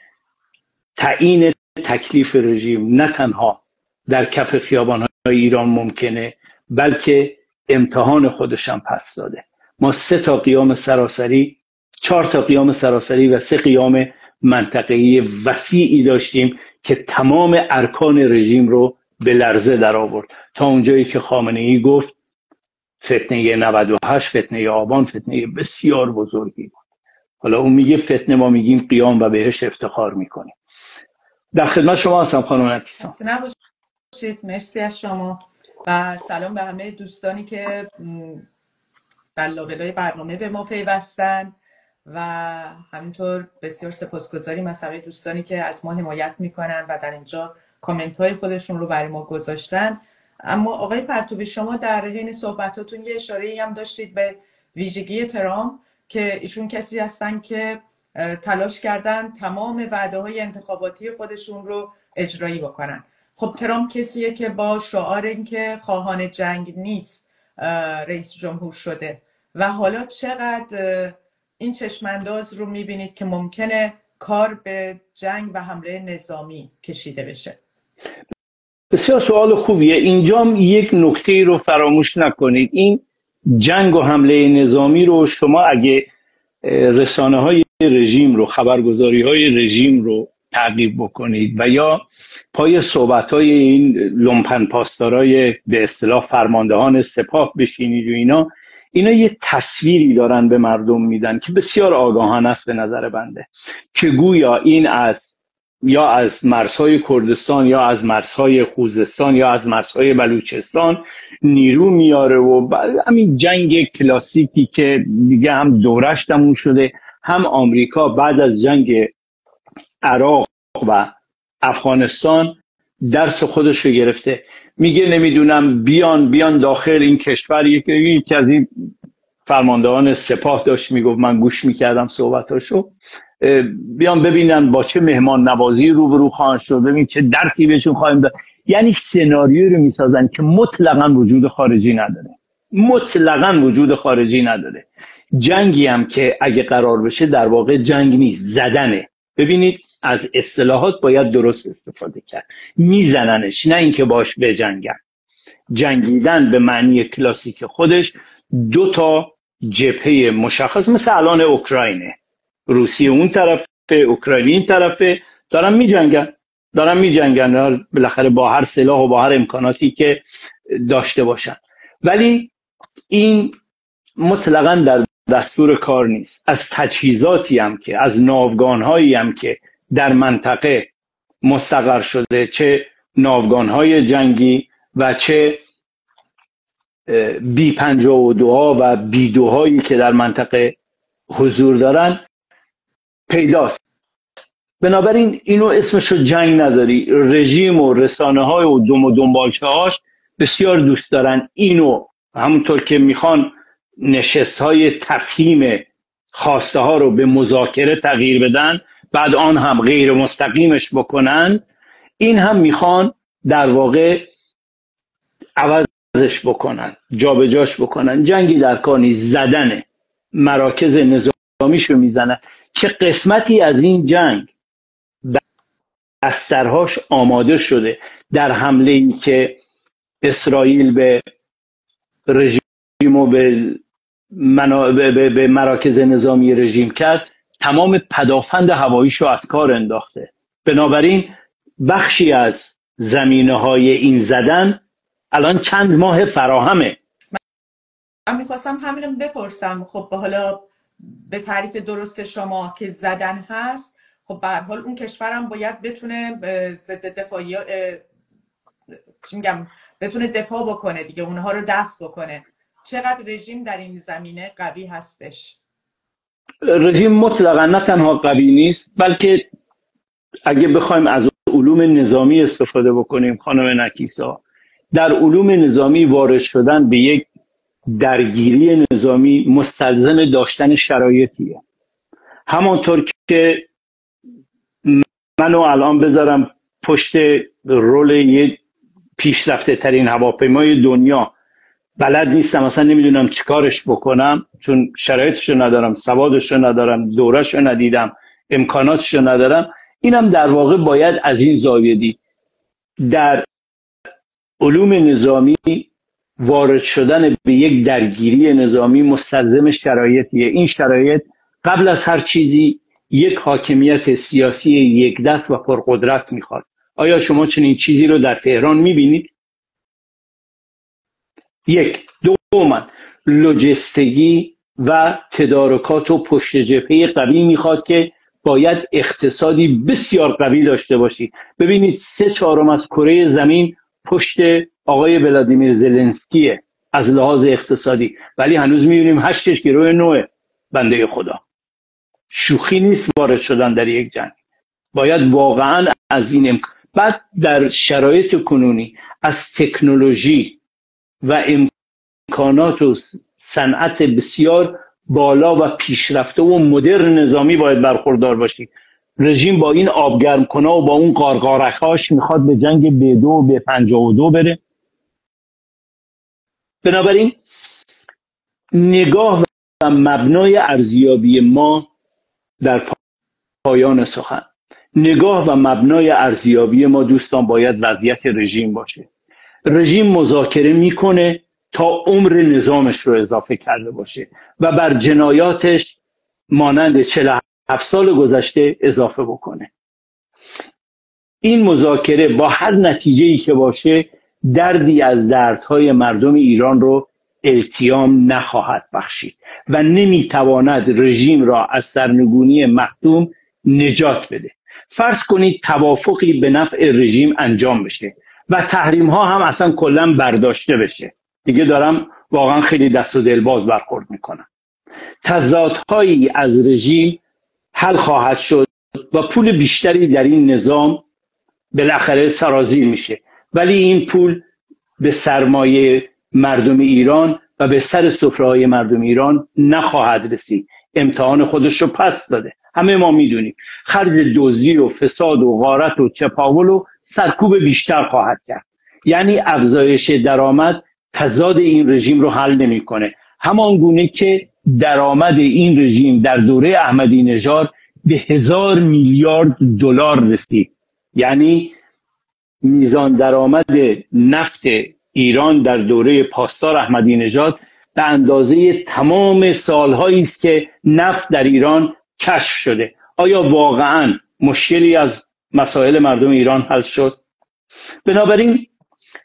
تعیین تکلیف رژیم نه تنها در کف خیابان‌های ایران ممکنه، بلکه امتحان خودش هم پس داده. ما 3 تا قیام سراسری، 4 تا قیام سراسری و 3 قیام منطقه‌ای وسیعی داشتیم که تمام ارکان رژیم رو به لرزه در آورد، تا اونجایی که خامنه‌ای گفت فتنه 98، فتنه آبان، فتنه بسیار بزرگی بود. حالا اون میگه فتنه، ما میگیم قیام و بهش افتخار میکنیم. در خدمت شما هستم خانم نکیسان. خسته نباشید. مرسی از شما و سلام به همه دوستانی که در لابلای برنامه به ما پیوستن و همینطور بسیار سپاسگزاریم از همه دوستانی که از ما حمایت میکنن و در اینجا کامنت های خودشون رو برای ما گذاشتن. اما آقای پرتوی، شما در حین صحبتاتون یه اشاره‌ای هم داشتید به ویژگی ترامپ که ایشون کسی هستن که تلاش کردن تمام وعده‌های انتخاباتی خودشون رو اجرایی بکنن. خب ترامپ کسیه که با شعار این که خواهان جنگ نیست رئیس جمهور شده و حالا چقدر این چشمانداز رو میبینید که ممکنه کار به جنگ و حمله نظامی کشیده بشه؟ بسیار سوال خوبیه. اینجا یک نکته رو فراموش نکنید. این جنگ و حمله نظامی رو شما اگه رسانه های رژیم رو، خبرگزاری های رژیم رو تعقیب بکنید و یا پای صحبت های این لومپن پاسدارای به اصطلاح فرماندهان سپاه بشینید و اینا یه تصویری دارن به مردم میدن که بسیار آگاهانه است به نظر بنده، که گویا این یا از مرزهای کردستان یا از مرزهای خوزستان یا از مرزهای بلوچستان نیرو میاره و همین جنگ کلاسیکی که دیگه هم دورش تموم شده، هم آمریکا بعد از جنگ عراق و افغانستان درس خودش رو گرفته. میگه نمیدونم بیان داخل این کشور. یکی از این فرماندهان سپاه داشت میگفت، من گوش میکردم صحبتاشو، بیان ببینن با چه مهمان نوازی روبرو خواهند شد، ببین چه درسی بهشون خواهیم داد. یعنی سناریو رو میسازن که مطلقاً وجود خارجی نداره، مطلقاً وجود خارجی نداره. جنگی هم که اگه قرار بشه در واقع جنگ نیست، زدنه. ببینید از اصطلاحات باید درست استفاده کرد. میزننش، نه اینکه باش بجنگن. جنگیدن به معنی کلاسیک خودش 2 تا جبهه مشخص، مثل الان اوکراینه، روسیه اون طرف، اوکراینی این طرفه، دارن میجنگن بالاخره با هر سلاح و با هر امکاناتی که داشته باشن. ولی این مطلقاً در دستور کار نیست. از تجهیزاتی هم که، از ناوگانهایی هم که در منطقه مستقر شده، چه ناوگانهای جنگی و چه B-52 و B-2 هایی که در منطقه حضور دارن، پیداست. بنابراین اینو اسمشو جنگ نذاری. رژیم و رسانه های و دنبالچه هاش بسیار دوست دارن اینو، همونطور که میخوان نشست های تفهیم خواسته ها رو به مذاکره تغییر بدن، بعد آن هم غیر مستقیمش بکنن، این هم میخوان در واقع عوضش بکنن، جابجاش بکنن. جنگی در کار نیست، زدنه. مراکز نظامیشو میزنن که قسمتی از این جنگ بسترهاش آماده شده. در حمله‌ای که اسرائیل به رژیم و به مراکز نظامی رژیم کرد، تمام پدافند هواییشو از کار انداخته. بنابراین بخشی از زمینه‌های این زدن الان چند ماه فراهمه. من میخواستم همین بپرسم. خب حالا به تعریف درست شما که زدن هست، خب به هر حال اون کشورم باید بتونه ضد دفاعی چی میگم بتونه دفاع بکنه دیگه، اونها رو دفع بکنه. چقدر رژیم در این زمینه قوی هستش؟ رژیم مطلقا نه تنها قوی نیست، بلکه اگه بخوایم از علوم نظامی استفاده بکنیم خانم نکیسا، در علوم نظامی وارد شدن به یک درگیری نظامی مستلزم داشتن شرایطیه. همانطور که منو الان بذارم پشت رول یک پیشرفته ترین هواپیمای دنیا، بلد نیستم، اصلا نمیدونم چیکارش بکنم چون شرایطشو ندارم، سوادشو ندارم، دورهشو ندیدم، امکاناتشو ندارم. اینم در واقع باید از این زاویه دید. در علوم نظامی وارد شدن به یک درگیری نظامی مستلزم شرایطیه. این شرایط قبل از هر چیزی یک حاکمیت سیاسی یک دست و پرقدرت میخواد. آیا شما چنین چیزی رو در تهران میبینید؟ یک. دوما لوجستیکی و تدارکات و پشت جبهه قوی میخواد که باید اقتصادی بسیار قوی داشته باشی. ببینید 3/4 از کره زمین پشت آقای ولادیمیر زلنسکیه از لحاظ اقتصادی، ولی هنوز میبینیم 8 گروه 9 بنده خدا. شوخی نیست وارد شدن در یک جنگ. باید واقعا از این بعد در شرایط کنونی از تکنولوژی و امکانات و صنعت بسیار بالا و پیشرفته و مدرن نظامی باید برخوردار باشی. رژیم با این آبگرم کنه و با اون قارقارکاش میخواد به جنگ B2 و B52 بره. بنابراین نگاه و مبنای ارزیابی ما در پایان سخن، نگاه و مبنای ارزیابی ما دوستان باید وضعیت رژیم باشه. رژیم مذاکره میکنه تا عمر نظامش رو اضافه کرده باشه و بر جنایاتش مانند 47 سال گذشته اضافه بکنه. این مذاکره با هر نتیجه‌ای که باشه دردی از دردهای مردم ایران رو التیام نخواهد بخشید و نمیتواند رژیم را از سرنگونی مخدوم نجات بده. فرض کنید توافقی به نفع رژیم انجام بشه و تحریم ها هم اصلا کلا برداشته بشه. دیگه دارم واقعا خیلی دست و دلباز برخورد میکنم. تضادهایی از رژیم حل خواهد شد و پول بیشتری در این نظام بالاخره سرازیر میشه، ولی این پول به سرمایه مردم ایران و به سر سفره‌های مردم ایران نخواهد رسید. امتحان خودش رو پس داده. همه ما میدونیم خرج دزدی و فساد و غارت و چپاول و سرکوب بیشتر خواهد کرد. یعنی افزایش درآمد تضاد این رژیم رو حل نمیکنه. همان گونه که درآمد این رژیم در دوره احمدی نژاد به 1000 میلیارد دلار رسید. یعنی میزان درآمد نفت ایران در دوره پاسدار احمدی نژاد به اندازه تمام سالهایی است که نفت در ایران کشف شده. آیا واقعا مشکلی از مسائل مردم ایران حل شد؟ بنابراین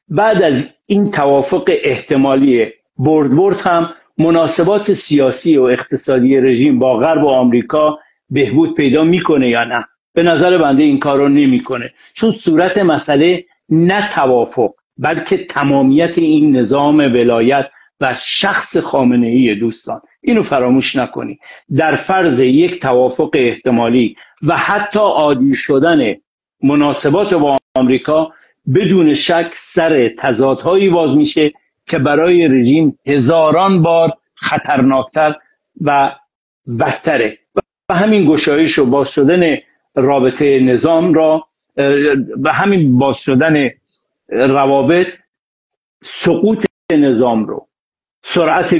بعد از این توافق احتمالی برد هم مناسبات سیاسی و اقتصادی رژیم با غرب و آمریکا بهبود پیدا میکنه یا نه؟ به نظر بنده این کار رو نمیکنه، چون صورت مسئله نه توافق بلکه تمامیت این نظام ولایت و شخص خامنه‌ای. دوستان اینو فراموش نکنی. در فرض یک توافق احتمالی و حتی عادی شدن مناسبات با آمریکا بدون شک سر تضادهایی باز میشه که برای رژیم هزاران بار خطرناکتر و بدتره و همین گشایش و باز شدن رابطه نظام را و همین باز شدن روابط سقوط نظام رو سرعت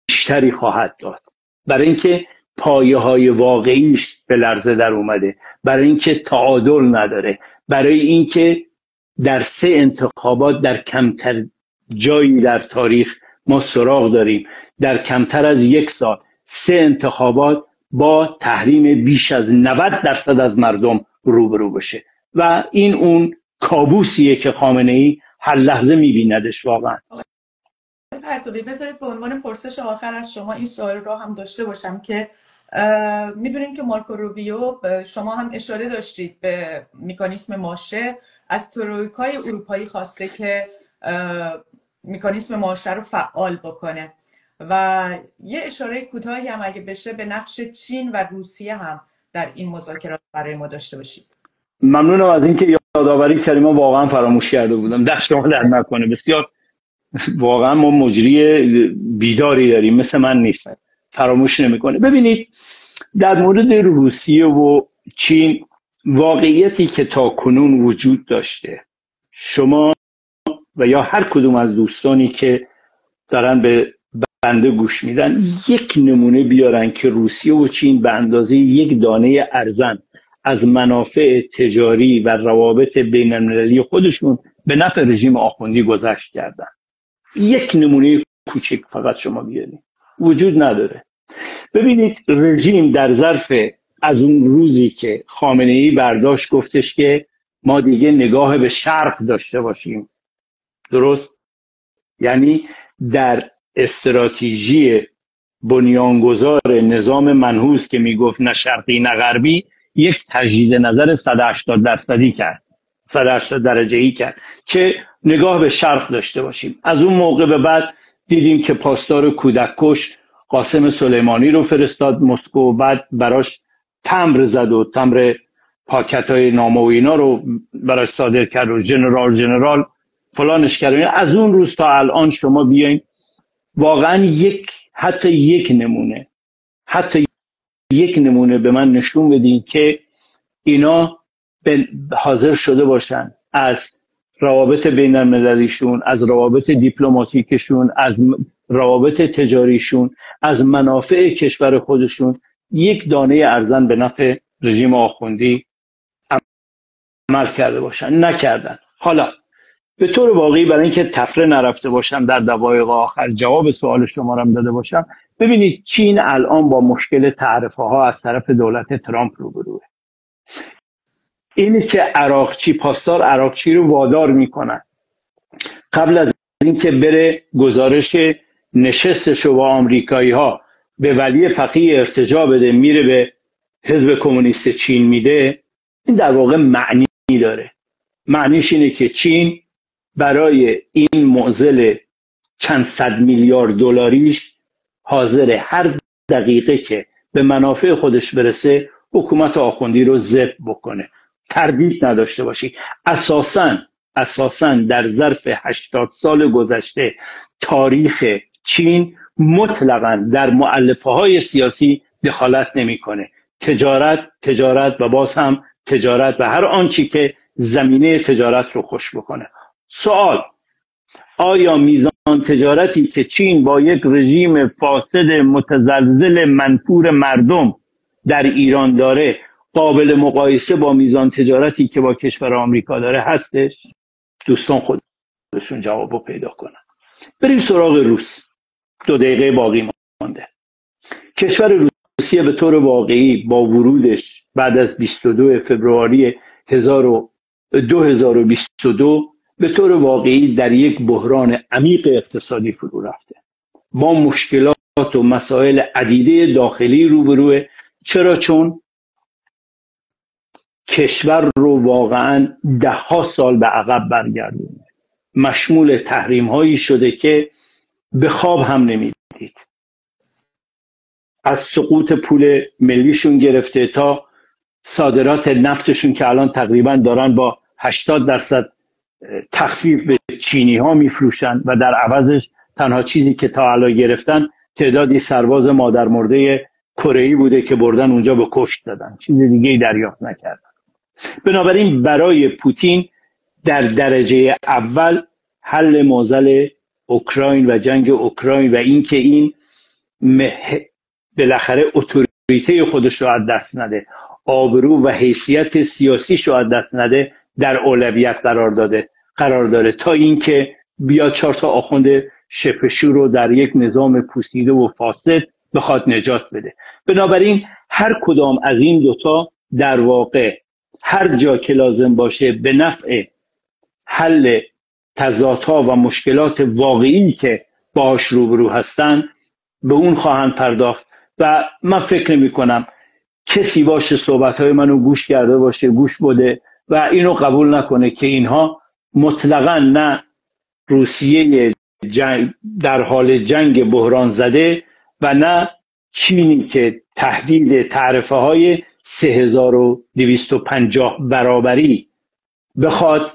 بیشتری خواهد داد، برای اینکه پایه های واقعیش به لرزه در اومده، برای اینکه تعادل نداره، برای اینکه در 3 انتخابات در کمتر جایی در تاریخ ما سراغ داریم در کمتر از 1 سال 3 انتخابات با تحریم بیش از 90% از مردم روبرو بشه و این اون کابوسیه که خامنه‌ای هر لحظه میبیندش. واقعا پرتوی بذارید به عنوان پرسش آخر از شما این سوال رو هم داشته باشم که میدونیم که مارکو روبیو، شما هم اشاره داشتید به مکانیسم ماشه، از ترویکای اروپایی خواسته که مکانیسم ماشه رو فعال بکنه و یه اشاره کوتاهی هم اگه بشه به نقش چین و روسیه هم در این مذاکرات برای ما داشته باشید. ممنونم از اینکه یادآوری کردیم، واقعا فراموش کرده بودم. دست شما درد نکنه. بسیار واقعا ما مجری بیداری داریم، مثل من نیست، فراموش نمیکنه. ببینید در مورد روسیه و چین، واقعیتی که تا کنون وجود داشته، شما و یا هر کدوم از دوستانی که دارن به بنده گوش میدن یک نمونه بیارن که روسیه و چین به اندازه یک دانه ارزن از منافع تجاری و روابط بین المللی خودشون به نفع رژیم آخوندی گذشت کردن. یک نمونه کوچک فقط شما بیارین، وجود نداره. ببینید رژیم در ظرف از اون روزی که خامنه‌ای برداشت گفتش که ما دیگه نگاه به شرق داشته باشیم، درست؟ یعنی در استراتژی بنیانگذار نظام منحوس که میگفت نه شرقی نه غربی، یک تجدید نظر 180% کرد، 180 درجه‌ای کرد که نگاه به شرق داشته باشیم. از اون موقع به بعد دیدیم که پاسدار کودککش قاسم سلیمانی رو فرستاد مسکو، بعد براش تمبر زد و تمبر پاکت‌های نامه و اینا رو براش صادر کرد و جنرال فلانش کرد. از اون روز تا الان شما بیاین واقعا حتی یک نمونه به من نشون بدین که اینا حاضر شده باشن از روابط بین المللیشون، از روابط دیپلماتیکشون، از روابط تجاریشون، از منافع کشور خودشون یک دانه ارزن به نفع رژیم آخوندی عمل کرده باشن. نکردن. حالا به طور واقعی برای اینکه تفره نرفته باشم در دقایق آخر جواب سوال شما رو داده باشم، ببینید چین الان با مشکل تعرفه ها از طرف دولت ترامپ روبروه. اینی که پاسدار عراقچی رو وادار میکنن قبل از اینکه بره گزارش نشستش با آمریکایی ها به ولی فقیه ارتجاع بده، میره به حزب کمونیست چین میده، این در واقع معنی داره. معنیش اینه که چین برای این معضل چند صد میلیارد دلاریش حاضر هر دقیقه که به منافع خودش برسه حکومت آخوندی رو ضبط بکنه. تردید نداشته باشی. اساساً در ظرف 80 سال گذشته تاریخ چین مطلقاً در مؤلفه های سیاسی دخالت نمیکنه. تجارت و باز هم تجارت و هر آنچی که زمینه تجارت رو خوش بکنه. سوال: آیا میزان تجارتی که چین با یک رژیم فاسد متزلزل منفور مردم در ایران داره قابل مقایسه با میزان تجارتی که با کشور آمریکا داره هستش؟ دوستان خودشون جوابو پیدا کنن. بریم سراغ روس. 2 دقیقه باقی مانده. کشور روسیه به طور واقعی با ورودش بعد از 22 فوریه 2022 به طور واقعی در یک بحران عمیق اقتصادی فرو رفته، با مشکلات و مسائل عدیده داخلی روبروه. چرا؟ چون کشور رو واقعا 10 سال به عقب برگردونه، مشمول تحریم هایی شده که به خواب هم نمیدید. از سقوط پول ملیشون گرفته تا صادرات نفتشون که الان تقریبا دارن با 80% تخفیف به چینی ها میفروشن و در عوضش تنها چیزی که تا الان گرفتن تعدادی سرباز مادر مرده کره‌ای بوده که بردن اونجا به کشت دادن، چیز دیگه ای دریافت نکردن. بنابراین برای پوتین در درجه اول حل معضل اوکراین و جنگ اوکراین و اینکه این بالاخره اتوریته خودش رو از دست نده، آبرو و حیثیت سیاسیش رو از دست نده، در اولویت قرار داره تا اینکه بیا 4 تا آخوند شپشو رو در یک نظام پوسیده و فاسد بخواد نجات بده. بنابراین هر کدام از این دوتا در واقع هر جا که لازم باشه به نفع حل تضادها و مشکلات واقعی که باهاش روبرو هستن به اون خواهند پرداخت و من فکر نمی کنم کسی باشه صحبت‌های منو گوش کرده باشه، گوش بده و اینو قبول نکنه که اینها مطلقاً نه روسیه در حال جنگ بحران زده و نه چینی که تهدید تعرفه های 3250 برابری بخواد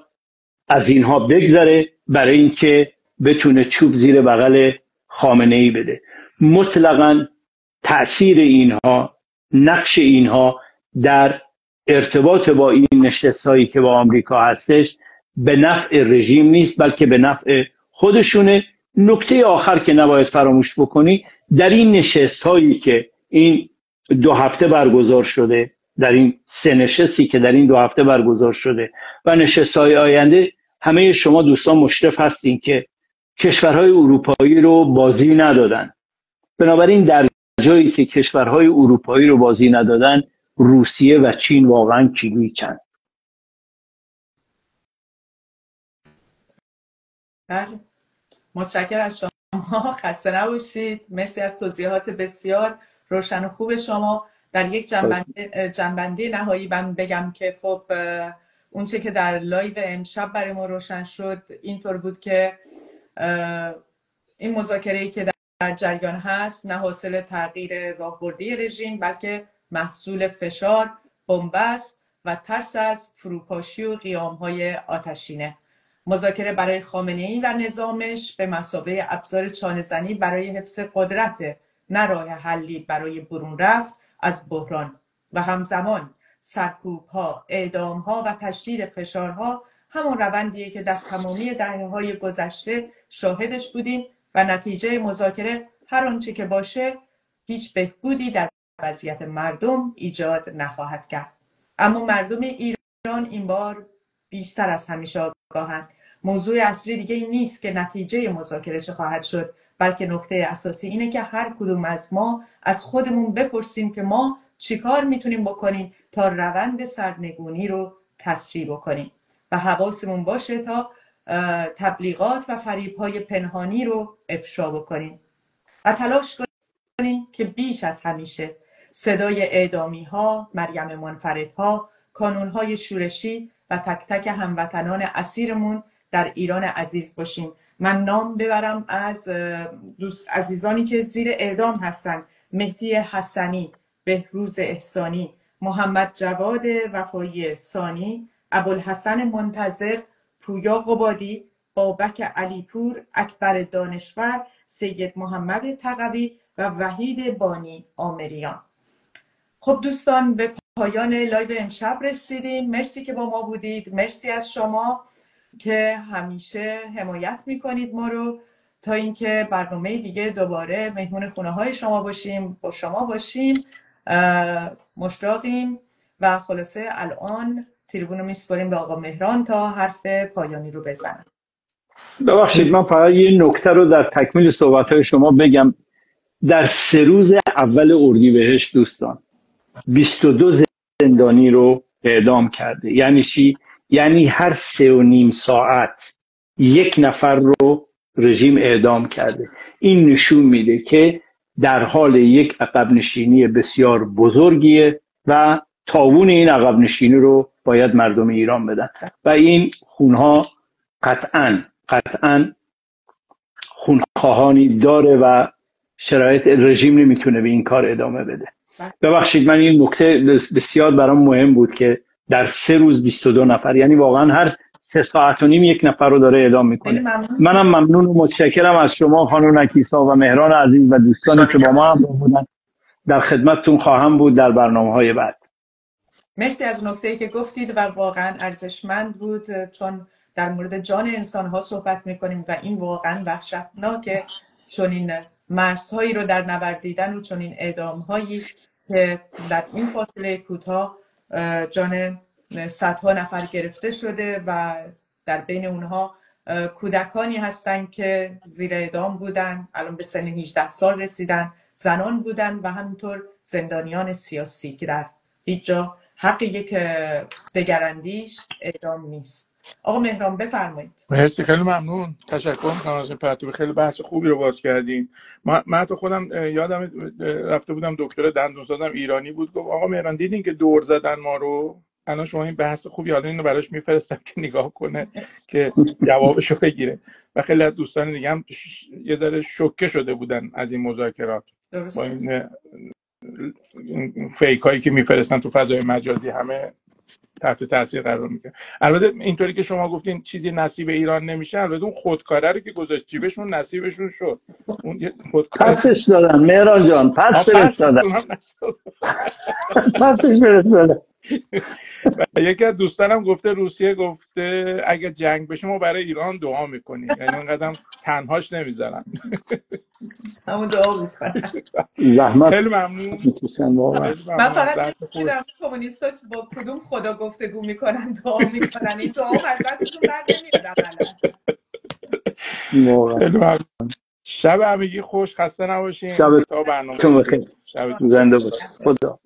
از اینها بگذره برای اینکه بتونه چوب زیر بغل خامنه ای بده. مطلقاً تأثیر اینها، نقش اینها در ارتباط با این نشست‌هایی که با آمریکا هستش به نفع رژیم نیست، بلکه به نفع خودشونه. نکته آخر که نباید فراموش بکنی، در این نشست‌هایی که این 2 هفته برگزار شده، در این 3 نشستی که در این 2 هفته برگزار شده و نشست‌های آینده، همه شما دوستان مشرف هستین که کشورهای اروپایی رو بازی ندادن. بنابراین در جایی که کشورهای اروپایی رو بازی ندادن، روسیه و چین واقعا کیلویی چند. بله، متشکرم از شما، خسته نباشید. مرسی از توضیحات بسیار روشن و خوب شما. در یک جنبندی نهایی من بگم که خب اونچه که در لایو امشب برای ما روشن شد اینطور بود که این مذاکره‌ای که در جریان هست نه حاصل تغییر راهبردی رژیم، بلکه محصول فشار، بنبست و ترس از فروپاشی و قیام‌های آتشینه. مذاکره برای خامنه‌ای و نظامش به مثابه ابزار چانه‌زنی برای حفظ قدرت، نه راه حلی برای برون رفت از بحران، و همزمان سرکوب‌ها، اعدام‌ها و تشدید فشارها همون روندیه که در تمامی دهه‌های گذشته شاهدش بودیم و نتیجه مذاکره هر آنچه که باشه هیچ بهبودی در وضعیت مردم ایجاد نخواهد کرد. اما مردم ایران این بار بیشتر از همیشه آگاهند. موضوع اصلی دیگه این نیست که نتیجه مذاکره چه خواهد شد، بلکه نکته اساسی اینه که هر کدوم از ما از خودمون بپرسیم که ما چیکار میتونیم بکنیم تا روند سرنگونی رو تسریع بکنیم و حواسمون باشه تا تبلیغات و فریب‌های پنهانی رو افشا بکنیم و تلاش کنیم که بیش از همیشه صدای اعدامی‌ها، مریم منفردها، کانون‌های شورشی و تک تک هموطنان اسیرمون در ایران عزیز باشیم. من نام ببرم از عزیزانی که زیر اعدام هستند: مهدی حسنی، بهروز احسانی، محمد جواد وفایی ثانی، ابوالحسن منتظر، پویا قبادی، بابک علیپور، اکبر دانشور، سید محمد تقوی و وحید بانی آمریان. خب دوستان، به پایان لایو امشب رسیدیم. مرسی که با ما بودید. مرسی از شما که همیشه حمایت میکنید ما رو تا اینکه برنامه دیگه دوباره مهمون خونه های شما باشیم، با شما باشیم. مشتاقیم و خلاصه الان تریبون رو میسپاریم به آقا مهران تا حرف پایانی رو بزنم. ببخشید من فقط یه نکته رو در تکمیل صحبت‌های شما بگم. در 3 روز اول اردیبهشت دوستان 22 زندانی رو اعدام کرده. یعنی چی؟ یعنی هر 3.5 ساعت 1 نفر رو رژیم اعدام کرده. این نشون میده که در حال یک عقب نشینی بسیار بزرگیه و تاوون این عقب نشینی رو باید مردم ایران بدن و این خونها قطعاً خونخواهانی داره و شرایط رژیم نمیتونه به این کار ادامه بده. ببخشید من این نکته بسیار برام مهم بود که در 3 روز 22 نفر، یعنی واقعا هر 3 ساعت و نیم 1 نفر رو داره اعدام میکنه. منم ممنون و متشکرم از شما خانم نکیسا و مهران عزیز و دوستانی که با ما هم بودن. در خدمتتون خواهم بود در برنامه‌های بعد. مرسی از نکته‌ای که گفتید و واقعا ارزشمند بود، چون در مورد جان انسان‌ها صحبت می‌کنیم و این واقعا وحشتناکه، چون این مرزهایی رو در نوردیدن و چون این اعدام‌هایی که در این فاصله کوتاه جان صدها نفر گرفته شده و در بین اونها کودکانی هستن که زیر اعدام بودن، الان به سن 18 سال رسیدن، زنان بودن و همینطور زندانیان سیاسی که در هیچ جا حق یک دگراندیش اعدام نیست. آقا مهران بفرمایید. مرسی، خیلی ممنون، تشکر میکنم از این پرتو، خیلی بحث خوبی رو باز کردین. من تو خودم یادم رفته بودم دکتر دندونسازم ایرانی بود، گفت آقا مهران دیدین که دور زدن ما رو؟ الان شما این بحث خوبی، حالا اینو براش میفرستم که نگاه کنه که جوابشو بگیره. و خیلی از دوستان دیگه هم یه ذره شوکه شده بودن از این مذاکرات با این فیک هایی که میفرستن تو فضای مجازی، همه تحت تاثیر قرار میگیره. البته اینطوری که شما گفتین چیزی نصیب ایران نمیشه، البته اون خودکاره رو که گذاشت جیبشون نصیبشون شد. اون خودکاره پسش دادن مهران جان، پس فرستادن. پسش فرستادن. و یکی از دوستانم گفته روسیه گفته اگه جنگ بشه ما برای ایران دعا میکنیم، یعنی اونقدر تنهاش نمیذارن. همون دعا میکنن. زحمت خیلی ممنون. من فقط میدونم کمونیستا با کدوم خدا گفتگو میکنن دعا میکنن، این دعا از دستشون بر نمیاد عملا. خیلی ممنون. شب همگی خوش، خسته نباشین. شب تا برنامه بخیر. شبتون زنده باشه. خدا